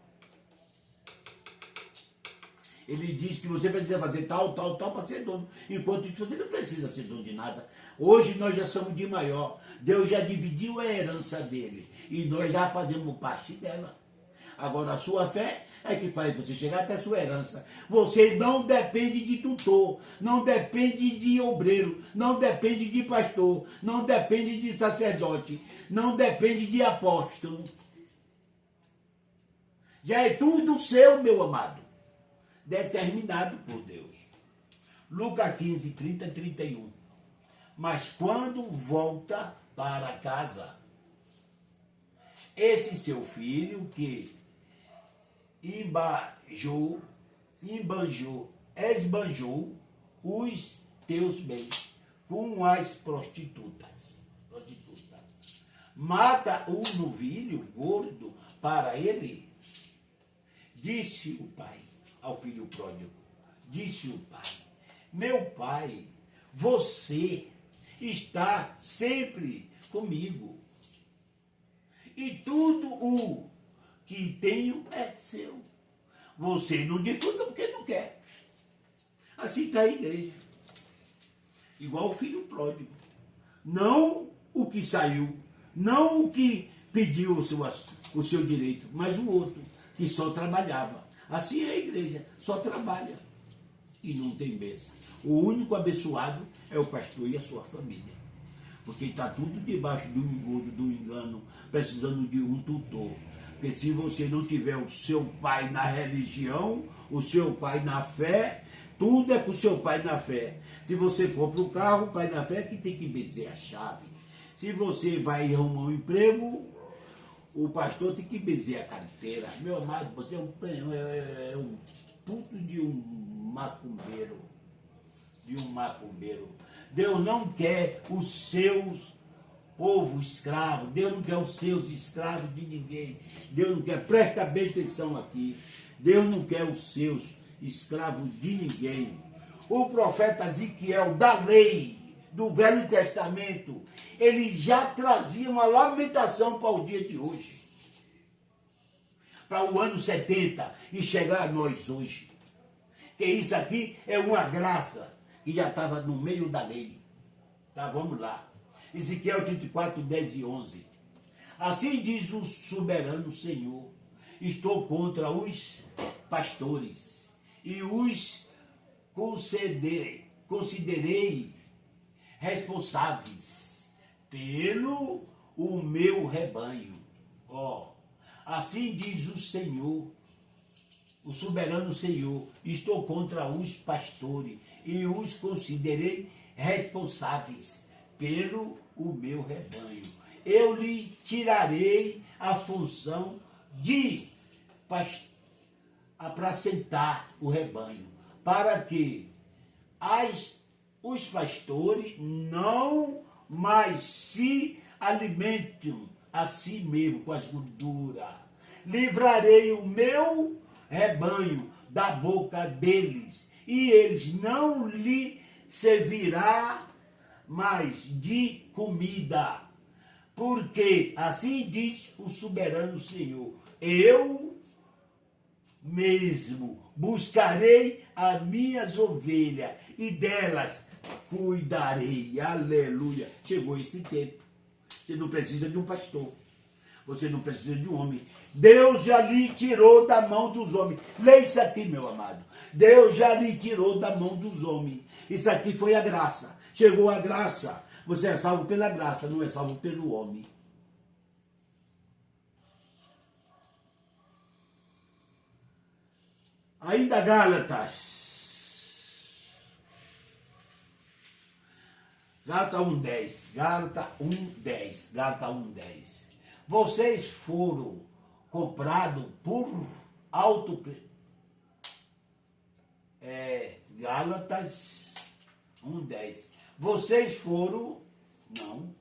Ele diz que você precisa fazer tal para ser dono. Enquanto isso, você não precisa ser dono de nada. Hoje nós já somos de maior. Deus já dividiu a herança dele. E nós já fazemos parte dela. Agora, a sua fé é que faz você chegar até a sua herança. Você não depende de tutor, não depende de obreiro, não depende de pastor, não depende de sacerdote, não depende de apóstolo. Já é tudo seu, meu amado, determinado por Deus. Lucas 15, 30, 31. Mas quando volta para casa, esse seu filho que esbanjou os teus bens com as prostitutas. Mata um novilho gordo para ele. Disse o pai ao filho pródigo, disse o pai, meu pai, você está sempre comigo e tudo o que tenho é seu. Você não desfruta porque não quer. Assim está a igreja. Igual o filho pródigo. Não o que saiu, não o que pediu o seu direito, mas o outro, que só trabalhava. Assim é a igreja, só trabalha e não tem bênção. O único abençoado é o pastor e a sua família. Porque está tudo debaixo do engodo, do engano, precisando de um tutor. Porque se você não tiver o seu pai na religião, o seu pai na fé, tudo é com o seu pai na fé. Se você compra um carro, o pai na fé é que tem que benzer a chave. Se você vai arrumar um emprego, o pastor tem que benzer a carteira. Meu amado, você é um puto de um macumbeiro. Deus não quer os seus povo escravo, Deus não quer os seus escravos de ninguém. Deus não quer, presta bem atenção aqui, Deus não quer os seus escravos de ninguém. O profeta Ezequiel, da lei do Velho Testamento, ele já trazia uma lamentação para o dia de hoje, para o ano 70 e chegar a nós hoje. Que isso aqui é uma graça que já estava no meio da lei. Tá, vamos lá. Ezequiel 34, 10 e 11. Assim diz o soberano Senhor, estou contra os pastores e os considerei responsáveis pelo o meu rebanho. Assim diz o Senhor, o soberano Senhor, estou contra os pastores e os considerei responsáveis pelo o meu rebanho. Eu lhe tirarei a função de apacentar o rebanho, para que os pastores não mais se alimentem a si mesmo com as gorduras. Livrarei o meu rebanho da boca deles, e eles não lhe servirá mais de comida, porque assim diz o soberano Senhor, eu mesmo buscarei as minhas ovelhas e delas cuidarei, aleluia. Chegou esse tempo. Você não precisa de um pastor. Você não precisa de um homem. Deus já lhe tirou da mão dos homens. Leia isso aqui, meu amado. Deus já lhe tirou da mão dos homens. Isso aqui foi a graça. Chegou a graça. Você é salvo pela graça, não é salvo pelo homem. Ainda Gálatas. Gálatas 1:10. Gálatas 1:10. Gálatas 1:10. Vocês foram comprados por alto preço. Gálatas 1:10. Vocês foram... Não.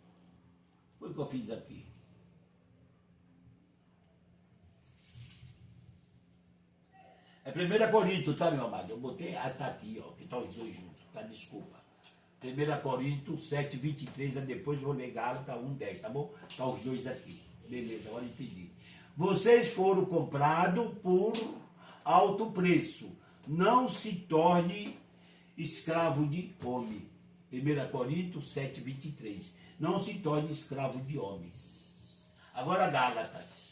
Foi o que eu fiz aqui. É 1 Coríntios, tá, meu amado? Eu botei, tá aqui, ó, que tá os dois juntos, tá? Desculpa. 1 Coríntios 7:23, depois vou ler Gálatas 1:10, tá bom? Tá os dois aqui. Beleza, agora entendi. Vocês foram comprados por alto preço. Não se torne escravo de homem. 1 Coríntios 7:23. Não se torne escravo de homens. Agora Gálatas.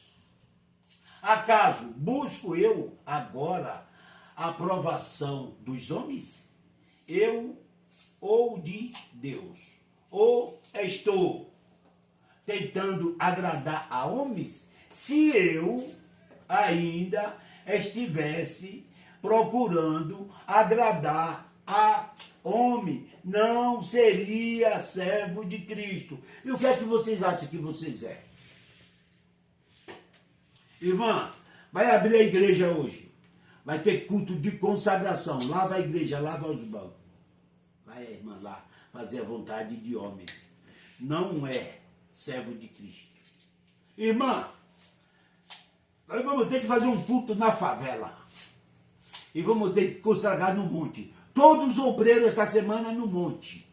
Acaso busco eu agora a aprovação dos homens? Eu ou de Deus? Ou estou tentando agradar a homens? Se eu ainda estivesse procurando agradar a homem, não seria servo de Cristo. E o que é que vocês acham que vocês é? Irmã, vai abrir a igreja hoje. Vai ter culto de consagração. Lava a igreja, lava os bancos. Vai, irmã, lá fazer a vontade de homem. Não é servo de Cristo. Irmã, nós vamos ter que fazer um culto na favela. E vamos ter que consagrar no monte. Todos os obreiros esta semana no monte.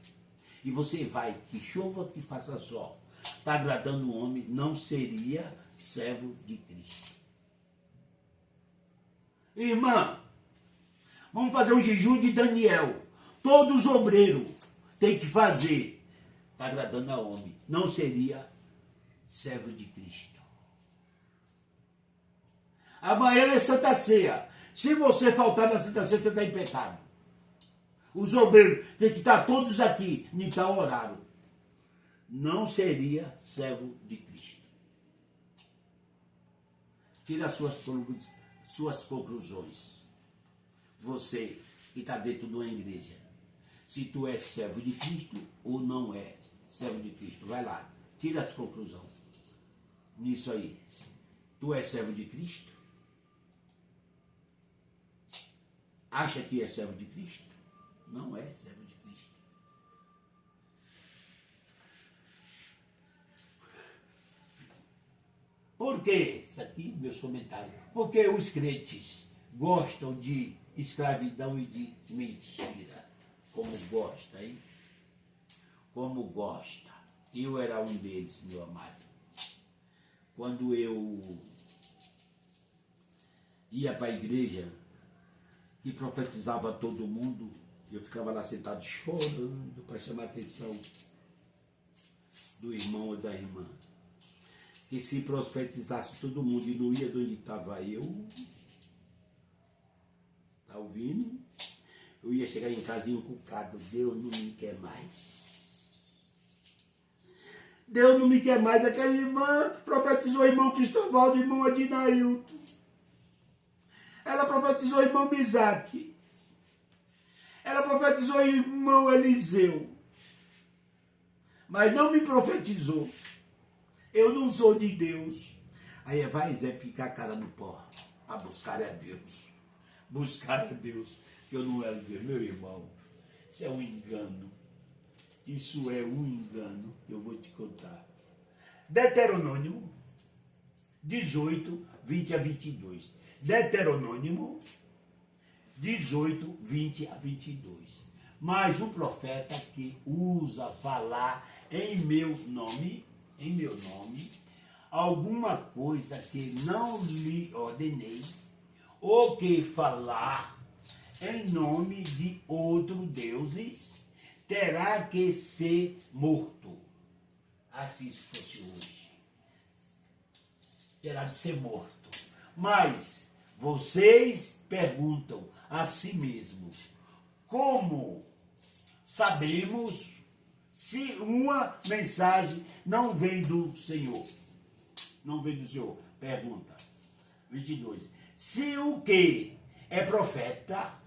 E você vai, que chova, que faça sol. Está agradando o homem, não seria servo de Cristo. Irmã, vamos fazer um jejum de Daniel. Todos os obreiros têm que fazer. Está agradando a homem, não seria servo de Cristo. Amanhã é Santa Ceia. Se você faltar na Santa Ceia, você está em pecado. Os obreiros têm que estar todos aqui, em tal horário. Não seria servo de Cristo. Tira as suas conclusões. Você que está dentro de uma igreja. Se tu és servo de Cristo ou não é servo de Cristo. Vai lá, tira as conclusões. Nisso aí. Tu és servo de Cristo? Acha que é servo de Cristo? Não é servo de Cristo. Por quê? Isso aqui, meus comentários. Porque os crentes gostam de escravidão e de mentira. Como gosta, hein? Como gosta. Eu era um deles, meu amado. Quando eu ia para a igreja e profetizava a todo mundo, eu ficava lá sentado chorando para chamar a atenção do irmão ou da irmã. E se profetizasse todo mundo e não ia de onde estava eu, tá ouvindo? Eu ia chegar em casa encucado. Deus não me quer mais. Deus não me quer mais. Aquela irmã profetizou o irmão Cristóvão, o irmão Adinailton. Ela profetizou o irmão Misaque. Ela profetizou o irmão Eliseu. Mas não me profetizou. Eu não sou de Deus. Aí vai Zé picar a cara no pó. A buscar a Deus. Buscar a Deus. Que eu não era Deus. Meu irmão, isso é um engano. Isso é um engano. Eu vou te contar. Deuteronômio 18, 20 a 22. Deuteronômio 18, 20 a 22. Mas o profeta que usa falar em meu nome, alguma coisa que não lhe ordenei, ou que falar em nome de outros deuses, terá que ser morto. Assim se fosse hoje. Terá de ser morto. Mas vocês perguntam a si mesmos, como sabemos se uma mensagem não vem do Senhor? Não vem do Senhor. Pergunta. 22. Se o que é profeta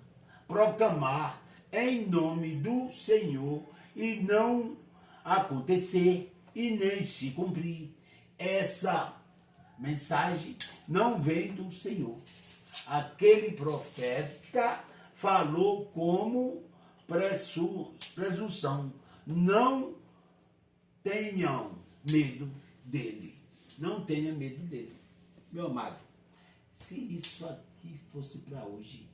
proclamar em nome do Senhor e não acontecer e nem se cumprir, essa mensagem não vem do Senhor. Aquele profeta falou como presunção. Não tenham medo dele. Não tenha medo dele. Meu amado, se isso aqui fosse para hoje,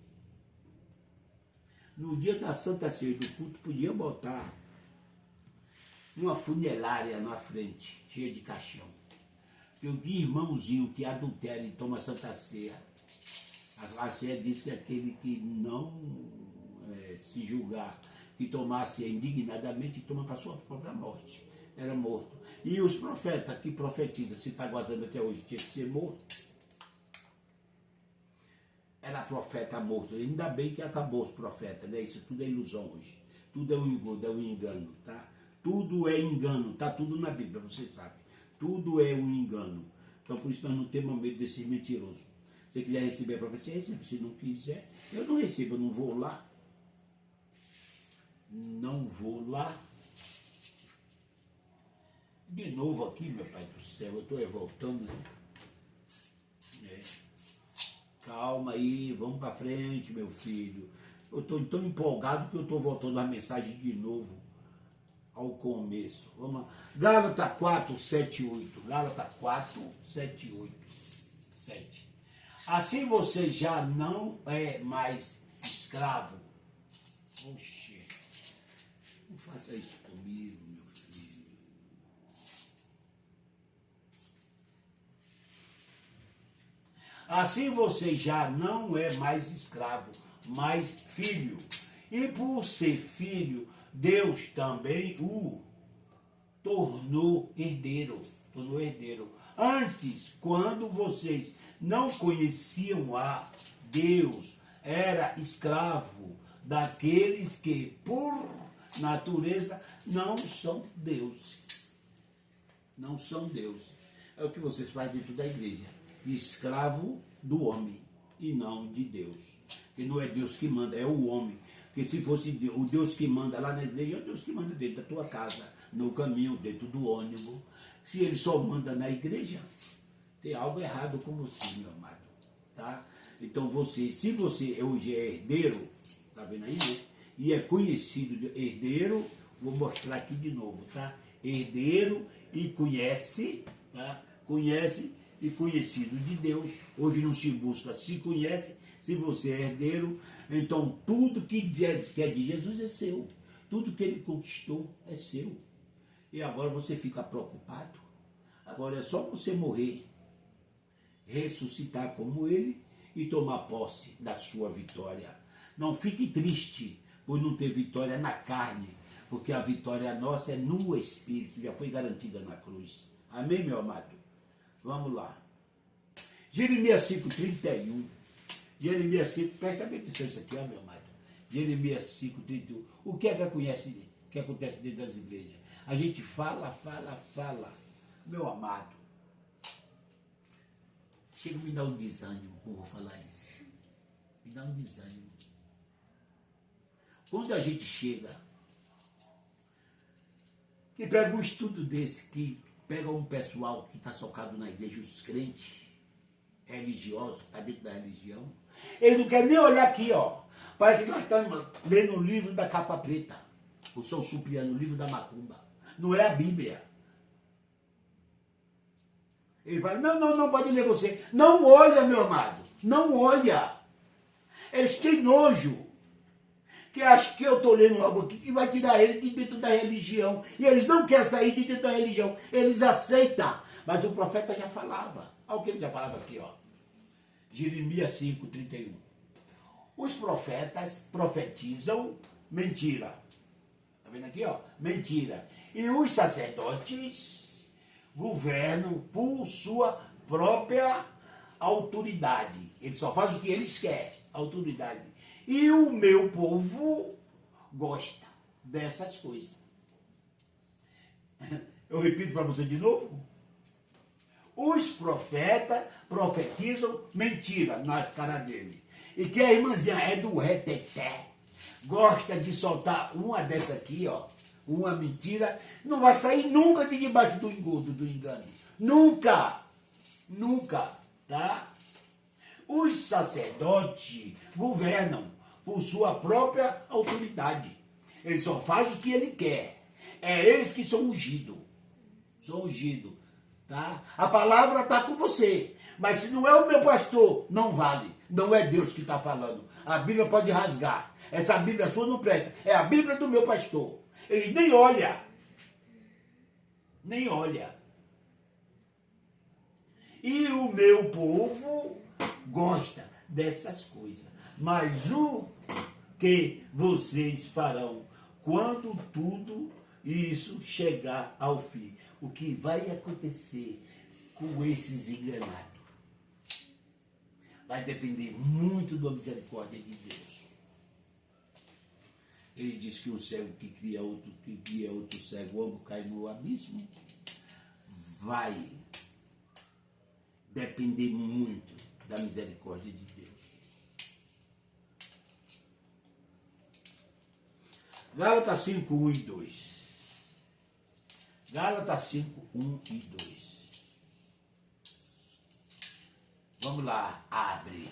no dia da Santa Ceia do culto, podia botar uma funerária na frente, cheia de caixão. Eu vi irmãozinho que adultera e toma Santa Ceia. A ceia diz que aquele que não se julgar, que tomasse indignadamente, toma para a sua própria morte. Era morto. E os profetas que profetizam, se está guardando até hoje, tinha que ser morto. Era profeta morto. Ainda bem que acabou os profetas, né? Isso tudo é ilusão hoje. Tudo é um engano, tá? Tudo é engano, tá tudo na Bíblia, você sabe. Tudo é um engano. Então por isso nós não temos medo desses mentirosos. Se você quiser receber a profecia, recebe. Se não quiser, eu não recebo, eu não vou lá. Não vou lá. De novo aqui, meu Pai do céu, eu estou voltando, né? Calma aí, vamos para frente, meu filho. Eu estou tão empolgado que eu estou voltando a mensagem de novo ao começo. Vamos lá. Gálatas 4, 7, 8. Gálatas 4, 7, 8. 7. Assim você já não é mais escravo. Oxê, não faça isso comigo, meu filho. Assim você já não é mais escravo, mas filho. E por ser filho, Deus também o tornou herdeiro. Tornou herdeiro. Antes, quando vocês não conheciam a Deus, era escravo daqueles que, por natureza, não são deuses. Não são deuses. É o que vocês fazem dentro da igreja. Escravo do homem e não de Deus. Porque não é Deus que manda, é o homem. Porque se fosse o Deus que manda lá na igreja, é o Deus que manda dentro da tua casa, no caminho, dentro do ônibus. Se ele só manda na igreja, tem algo errado com você, meu amado. Tá? Então você, se você hoje é herdeiro, tá vendo aí, né? E é conhecido de herdeiro, vou mostrar aqui de novo, tá? Herdeiro e conhece, tá? Conhece e conhecido de Deus. Hoje não se busca, se conhece. Se você é herdeiro, então tudo que é de Jesus é seu. Tudo que ele conquistou é seu. E agora você fica preocupado. Agora é só você morrer, ressuscitar como ele e tomar posse da sua vitória. Não fique triste por não ter vitória na carne, porque a vitória nossa é no Espírito, já foi garantida na cruz. Amém, meu amado? Vamos lá. Jeremias 5:31. Jeremias 5, presta bem atenção isso aqui, ó, meu amado. Jeremias 5:31. O que é que acontece dentro das igrejas? A gente fala. Meu amado, chega a me dar um desânimo quando eu vou falar isso. Me dá um desânimo. Quando a gente chega e pega um estudo desse, que pega um pessoal que está socado na igreja, os crentes religiosos, que está dentro da religião, ele não quer nem olhar aqui, ó. Parece que nós estamos lendo o livro da capa preta, o São Cipriano, o livro da macumba. Não é a Bíblia. Ele fala, não pode ler você. Não olha, meu amado, não olha. Eles têm nojo. Que acha que eu estou lendo algo aqui que vai tirar ele de dentro da religião. E eles não querem sair de dentro da religião. Eles aceitam. Mas o profeta já falava. Olha o que ele já falava aqui, ó. Jeremias 5:31. Os profetas profetizam mentira. Tá vendo aqui, ó? Mentira. E os sacerdotes governam por sua própria autoridade. Eles só fazem o que eles querem, autoridade. E o meu povo gosta dessas coisas. Eu repito para você de novo. Os profetas profetizam mentira na cara dele. E que a irmãzinha é do reteté, gosta de soltar uma dessa aqui, ó, uma mentira, não vai sair nunca de debaixo do engodo, do engano. Nunca! Nunca, tá? Os sacerdotes governam por sua própria autoridade. Eles só fazem o que ele quer. É eles que são ungidos. São ungidos, tá? A palavra está com você. Mas se não é o meu pastor, não vale. Não é Deus que está falando. A Bíblia pode rasgar. Essa Bíblia sua não presta. É a Bíblia do meu pastor. Eles nem olham. Nem olham. E o meu povo gosta dessas coisas. Mas o que vocês farão quando tudo isso chegar ao fim? O que vai acontecer com esses enganados? Vai depender muito da misericórdia de Deus. Ele diz que o cego que guia outro cego, ambos cai no abismo. Vai depender muito da misericórdia de Deus. Gálatas 5, 1 e 2. Gálatas 5, 1 e 2. Vamos lá, abre.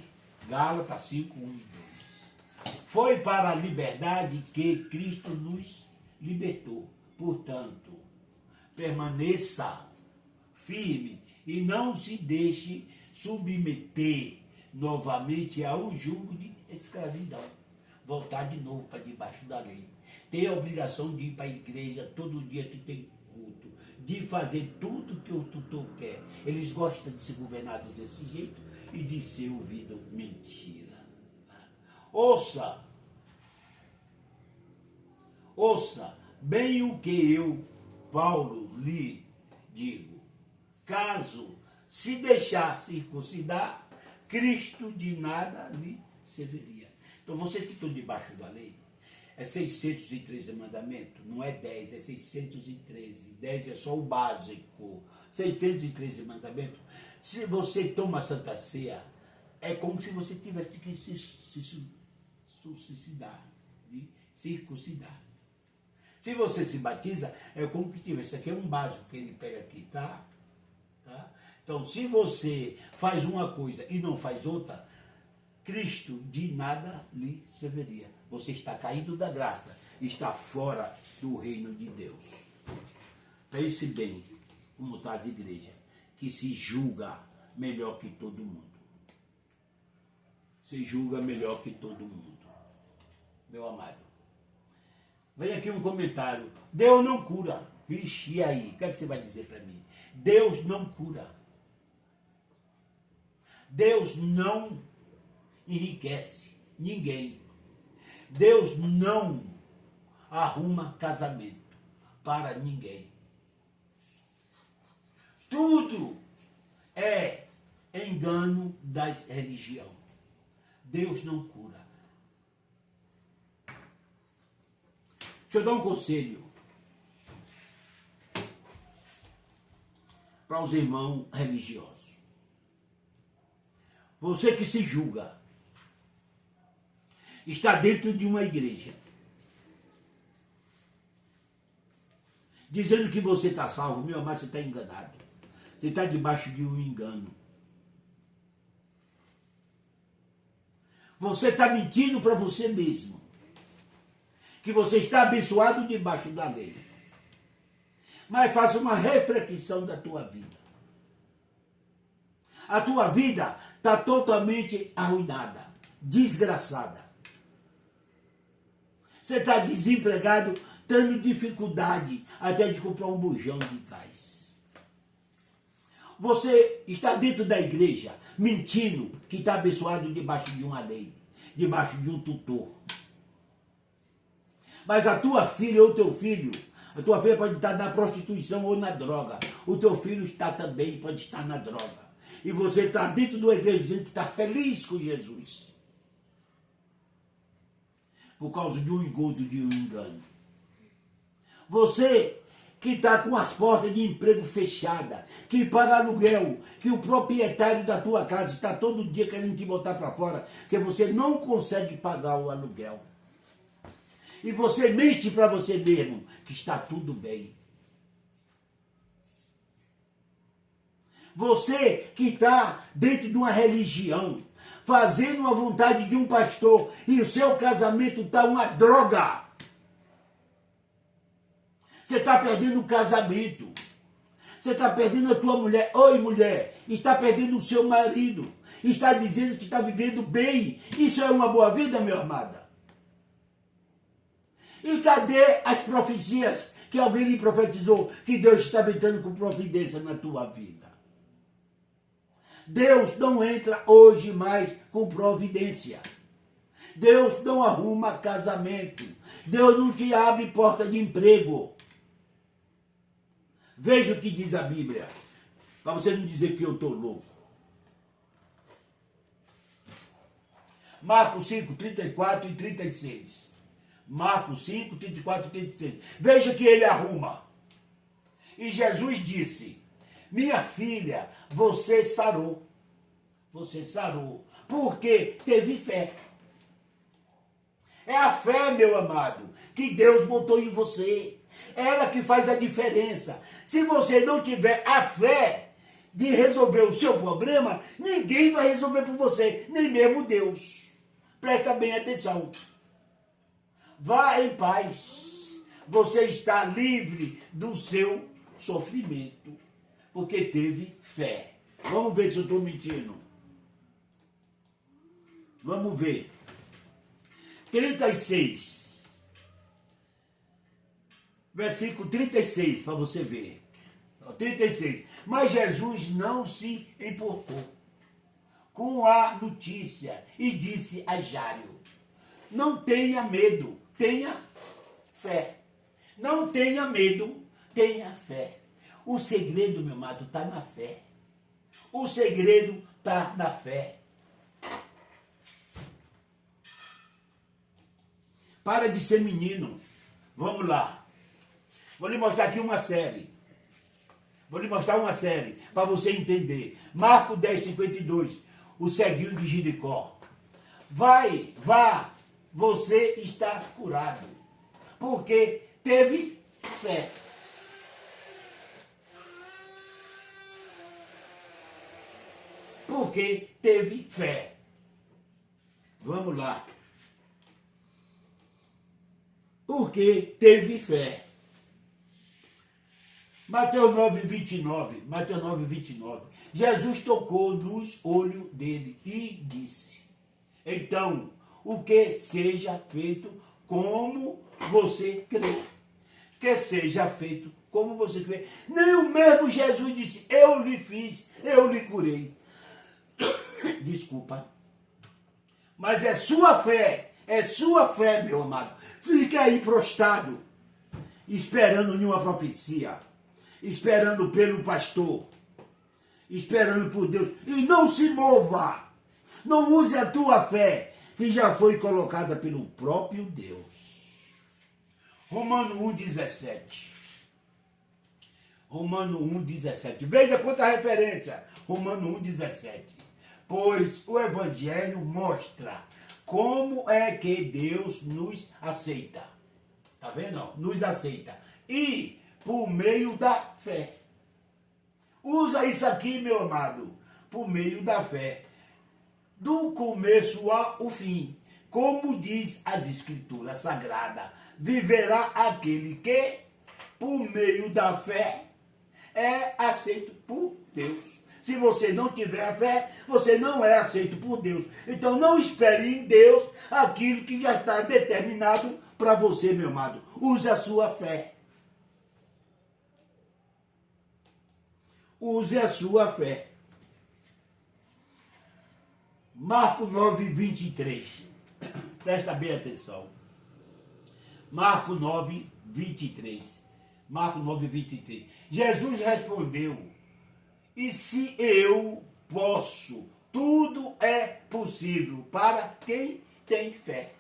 Gálatas 5, 1 e 2. Foi para a liberdade que Cristo nos libertou. Portanto, permaneça firme e não se deixe submeter novamente a um jugo de escravidão. Voltar de novo para debaixo da lei. Ter a obrigação de ir para a igreja todo dia que tem culto. De fazer tudo que o tutor quer. Eles gostam de ser governados desse jeito e de ser ouvido mentira. Ouça bem o que eu, Paulo, lhe digo. Caso se deixar circuncidar, Cristo de nada lhe serviria. Então, vocês que estão debaixo da lei, é 613 mandamentos, não é 10, é 613. 10 é só o básico. 613 mandamentos. Se você toma a Santa Ceia, é como se você tivesse que se circuncidar. Se você se batiza, é como que tivesse. Isso aqui é um básico que ele pega aqui, tá? Então, se você faz uma coisa e não faz outra, Cristo de nada lhe serviria. Você está caído da graça, está fora do reino de Deus. Pense bem como está as igrejas, que se julga melhor que todo mundo. Se julga melhor que todo mundo. Meu amado. Vem aqui um comentário. Deus não cura. Vixe, e aí? O que você vai dizer para mim? Deus não cura. Deus não enriquece ninguém. Deus não arruma casamento para ninguém. Tudo é engano da religião. Deus não cura. Deixa eu dar um conselho para os irmãos religiosos. Você que se julga, está dentro de uma igreja, dizendo que você está salvo, meu amado, você está enganado. Você está debaixo de um engano. Você está mentindo para você mesmo. Que você está abençoado debaixo da lei. Mas faça uma reflexão da tua vida. A tua vida está totalmente arruinada, desgraçada. Você está desempregado, tendo dificuldade até de comprar um bujão de gás. Você está dentro da igreja, mentindo que está abençoado debaixo de uma lei, debaixo de um tutor. Mas a tua filha ou teu filho, a tua filha pode estar na prostituição ou na droga. O teu filho está também, pode estar na droga. E você está dentro da igreja dizendo que está feliz com Jesus. Por causa de um engodo, de um engano. Você que está com as portas de emprego fechadas, que paga aluguel, que o proprietário da tua casa está todo dia querendo te botar para fora, que você não consegue pagar o aluguel. E você mente para você mesmo que está tudo bem. Você que está dentro de uma religião, fazendo a vontade de um pastor, e o seu casamento está uma droga. Você está perdendo o casamento. Você está perdendo a tua mulher. Oi, mulher. Está perdendo o seu marido. Está dizendo que está vivendo bem. Isso é uma boa vida, meu amada? E cadê as profecias que alguém lhe profetizou que Deus está entrando com providência na tua vida? Deus não entra hoje mais com providência. Deus não arruma casamento. Deus não te abre porta de emprego. Veja o que diz a Bíblia, para você não dizer que eu estou louco. Marcos 5, 34 e 36. Marcos 5, 34 e 36. Veja que ele arruma. E Jesus disse, minha filha, você sarou. Você sarou, porque teve fé. É a fé, meu amado, que Deus botou em você. Ela que faz a diferença. Se você não tiver a fé de resolver o seu problema, ninguém vai resolver por você, nem mesmo Deus. Presta bem atenção. Vá em paz. Você está livre do seu sofrimento, porque teve fé. Vamos ver se eu estou mentindo. Vamos ver. 36. Versículo 36, para você ver. 36. Mas Jesus não se importou com a notícia e disse a Jairo, não tenha medo, tenha fé. Não tenha medo, tenha fé. O segredo, meu amado, está na fé. O segredo está na fé. Para de ser menino. Vamos lá. Vou lhe mostrar aqui uma série. Vou lhe mostrar uma série para você entender. Marcos 10, 52. O ceguinho de Jericó. Vai, vá, você está curado. Porque teve fé. Porque teve fé. Vamos lá. Porque teve fé. Mateus 9, 29. Mateus 9, 29. Jesus tocou nos olhos dele e disse, então, o que seja feito como você crê. Que seja feito como você crê. Nem o mesmo Jesus disse, eu lhe fiz, eu lhe curei. Desculpa. Mas é sua fé, meu amado. Fica aí prostrado, esperando nenhuma profecia, esperando pelo pastor, esperando por Deus. E não se mova. Não use a tua fé, que já foi colocada pelo próprio Deus. Romano 1,17. Romano 1,17. Veja quanta referência. Romano 1,17. Pois o Evangelho mostra como é que Deus nos aceita. Tá vendo? Não? Nos aceita. E por meio da fé. Usa isso aqui, meu amado. Por meio da fé. Do começo ao fim. Como diz as Escrituras Sagradas. Viverá aquele que, por meio da fé, é aceito por Deus. Se você não tiver fé, você não é aceito por Deus. Então não espere em Deus aquilo que já está determinado para você, meu amado. Use a sua fé. Use a sua fé. Marcos 9, 23. Presta bem atenção. Marcos 9, 23. Marcos 9, 23. Jesus respondeu: e se eu posso, tudo é possível para quem tem fé.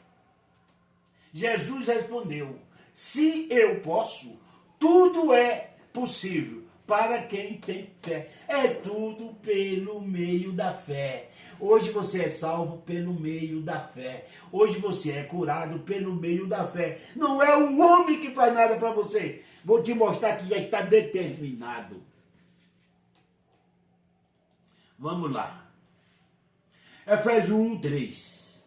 Jesus respondeu: se eu posso, tudo é possível para quem tem fé. É tudo pelo meio da fé. Hoje você é salvo pelo meio da fé. Hoje você é curado pelo meio da fé. Não é o homem que faz nada para você. Vou te mostrar que já está determinado. Vamos lá. Efésios 1, 3.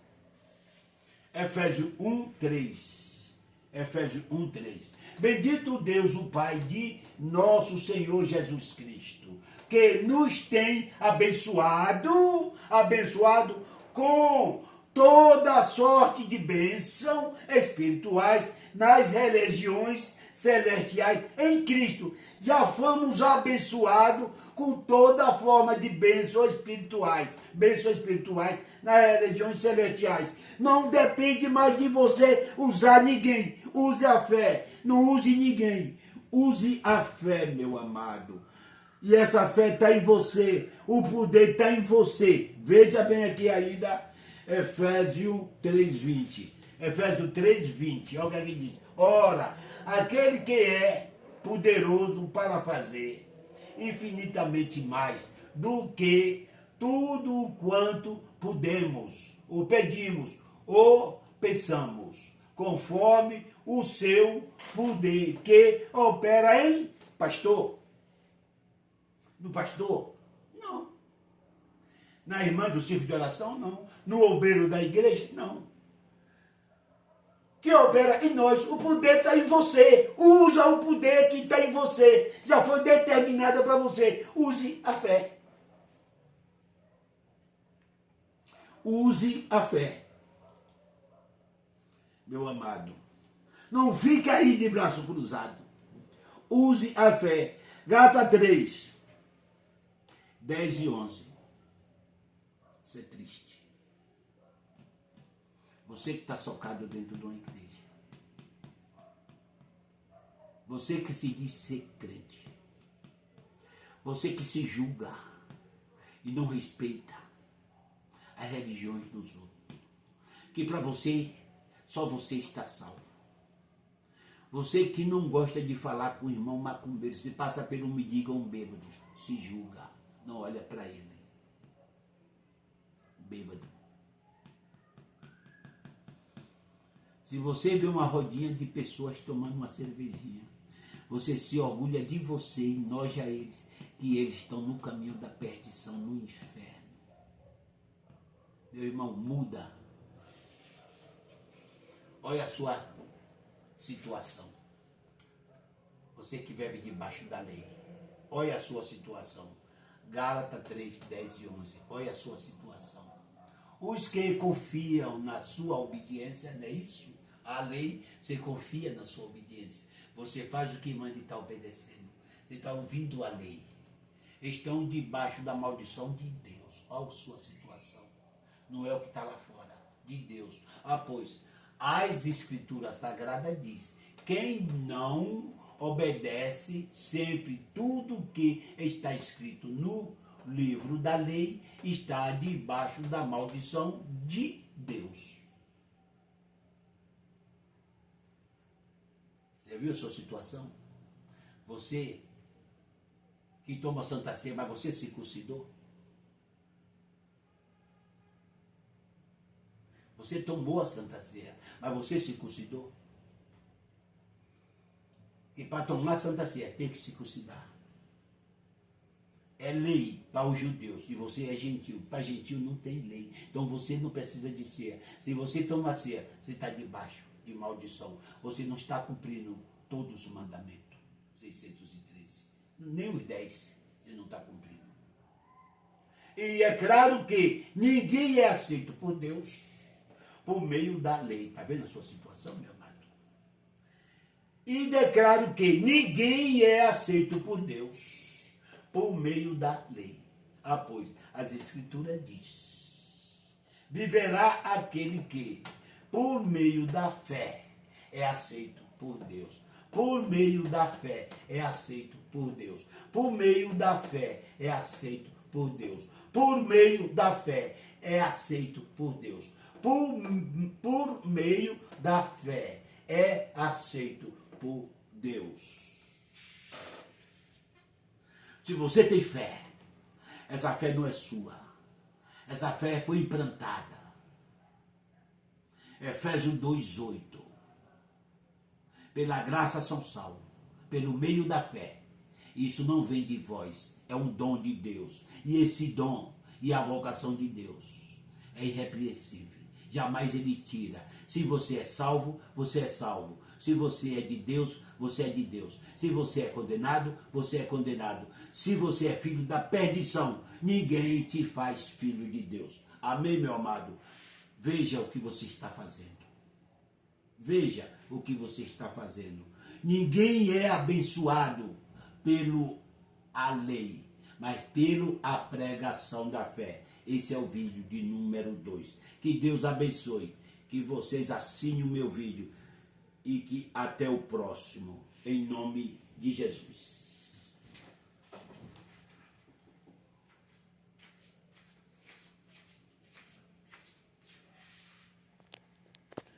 Efésios 1, 3. Efésios 1, 3. Bendito Deus, o Pai de nosso Senhor Jesus Cristo, que nos tem abençoado com toda sorte de bênção espirituais nas regiões celestiais em Cristo. Já fomos abençoados com toda forma de bênçãos espirituais nas regiões celestiais. Não depende mais de você usar ninguém. Use a fé, não use ninguém. Use a fé, meu amado. E essa fé está em você, o poder está em você. Veja bem aqui ainda, Efésios 3:20. Efésios 3:20, olha o que aqui diz. Ora, aquele que é poderoso para fazer infinitamente mais do que tudo quanto podemos, ou pedimos, ou pensamos, conforme o seu poder que opera em pastor. No pastor? Não. Na irmã do círculo de oração? Não. No obreiro da igreja? Não. Que opera em nós, o poder está em você. Usa o poder que está em você. Já foi determinada para você. Use a fé. Use a fé. Meu amado. Não fica aí de braço cruzado. Use a fé. Gálatas 3, 10 e 11. Isso é triste. Você que está socado dentro de uma igreja. Você que se diz ser crente. Você que se julga e não respeita as religiões dos outros. Que para você, só você está salvo. Você que não gosta de falar com o irmão macumbeiro, se passa pelo mendigo ou um bêbado, se julga, não olha para ele. Bêbado. Se você vê uma rodinha de pessoas tomando uma cervejinha, você se orgulha de você e noja eles, que eles estão no caminho da perdição, no inferno. Meu irmão, muda. Olha a sua situação. Você que vive debaixo da lei. Olha a sua situação. Gálatas 3, 10 e 11. Olha a sua situação. Os que confiam na sua obediência, não é isso? A lei, você confia na sua obediência. Você faz o que manda e está obedecendo. Você está ouvindo a lei. Estão debaixo da maldição de Deus. Olha a sua situação. Não é o que está lá fora. De Deus. Pois as escrituras sagradas diz: quem não obedece sempre tudo que está escrito no livro da lei está debaixo da maldição de Deus. Você viu a sua situação? Você que toma Santa Ceia, mas você circuncidou? Você tomou a Santa Ceia, mas você circuncidou? E para tomar a Santa Ceia tem que circuncidar. É lei para os judeus e você é gentil. Para gentil não tem lei. Então você não precisa de ceia. Se você toma ceia, você está debaixo de maldição. Você não está cumprindo todos os mandamentos. 613. Nem os 10 você não está cumprindo. E é claro que ninguém é aceito por Deus por meio da lei. Está vendo a sua situação, meu amado? E declaro que ninguém é aceito por Deus por meio da lei. Pois as escrituras diz: viverá aquele que, por meio da fé, é aceito por Deus. Por meio da fé é aceito por Deus. Por meio da fé é aceito por Deus. Por meio da fé é aceito por Deus. Por meio da fé é aceito por Deus. Se você tem fé, essa fé não é sua. Essa fé foi implantada. Efésios 2:8. Pela graça são salvos, pelo meio da fé. Isso não vem de vós, é um dom de Deus. E esse dom e a vocação de Deus é irrepreensível. Jamais ele tira. Se você é salvo, você é salvo. Se você é de Deus, você é de Deus. Se você é condenado, você é condenado. Se você é filho da perdição, ninguém te faz filho de Deus. Amém, meu amado? Veja o que você está fazendo. Veja o que você está fazendo. Ninguém é abençoado pelo a lei, mas pela pregação da fé. Esse é o vídeo de número 2. Que Deus abençoe. Que vocês assinem o meu vídeo. E que até o próximo. Em nome de Jesus.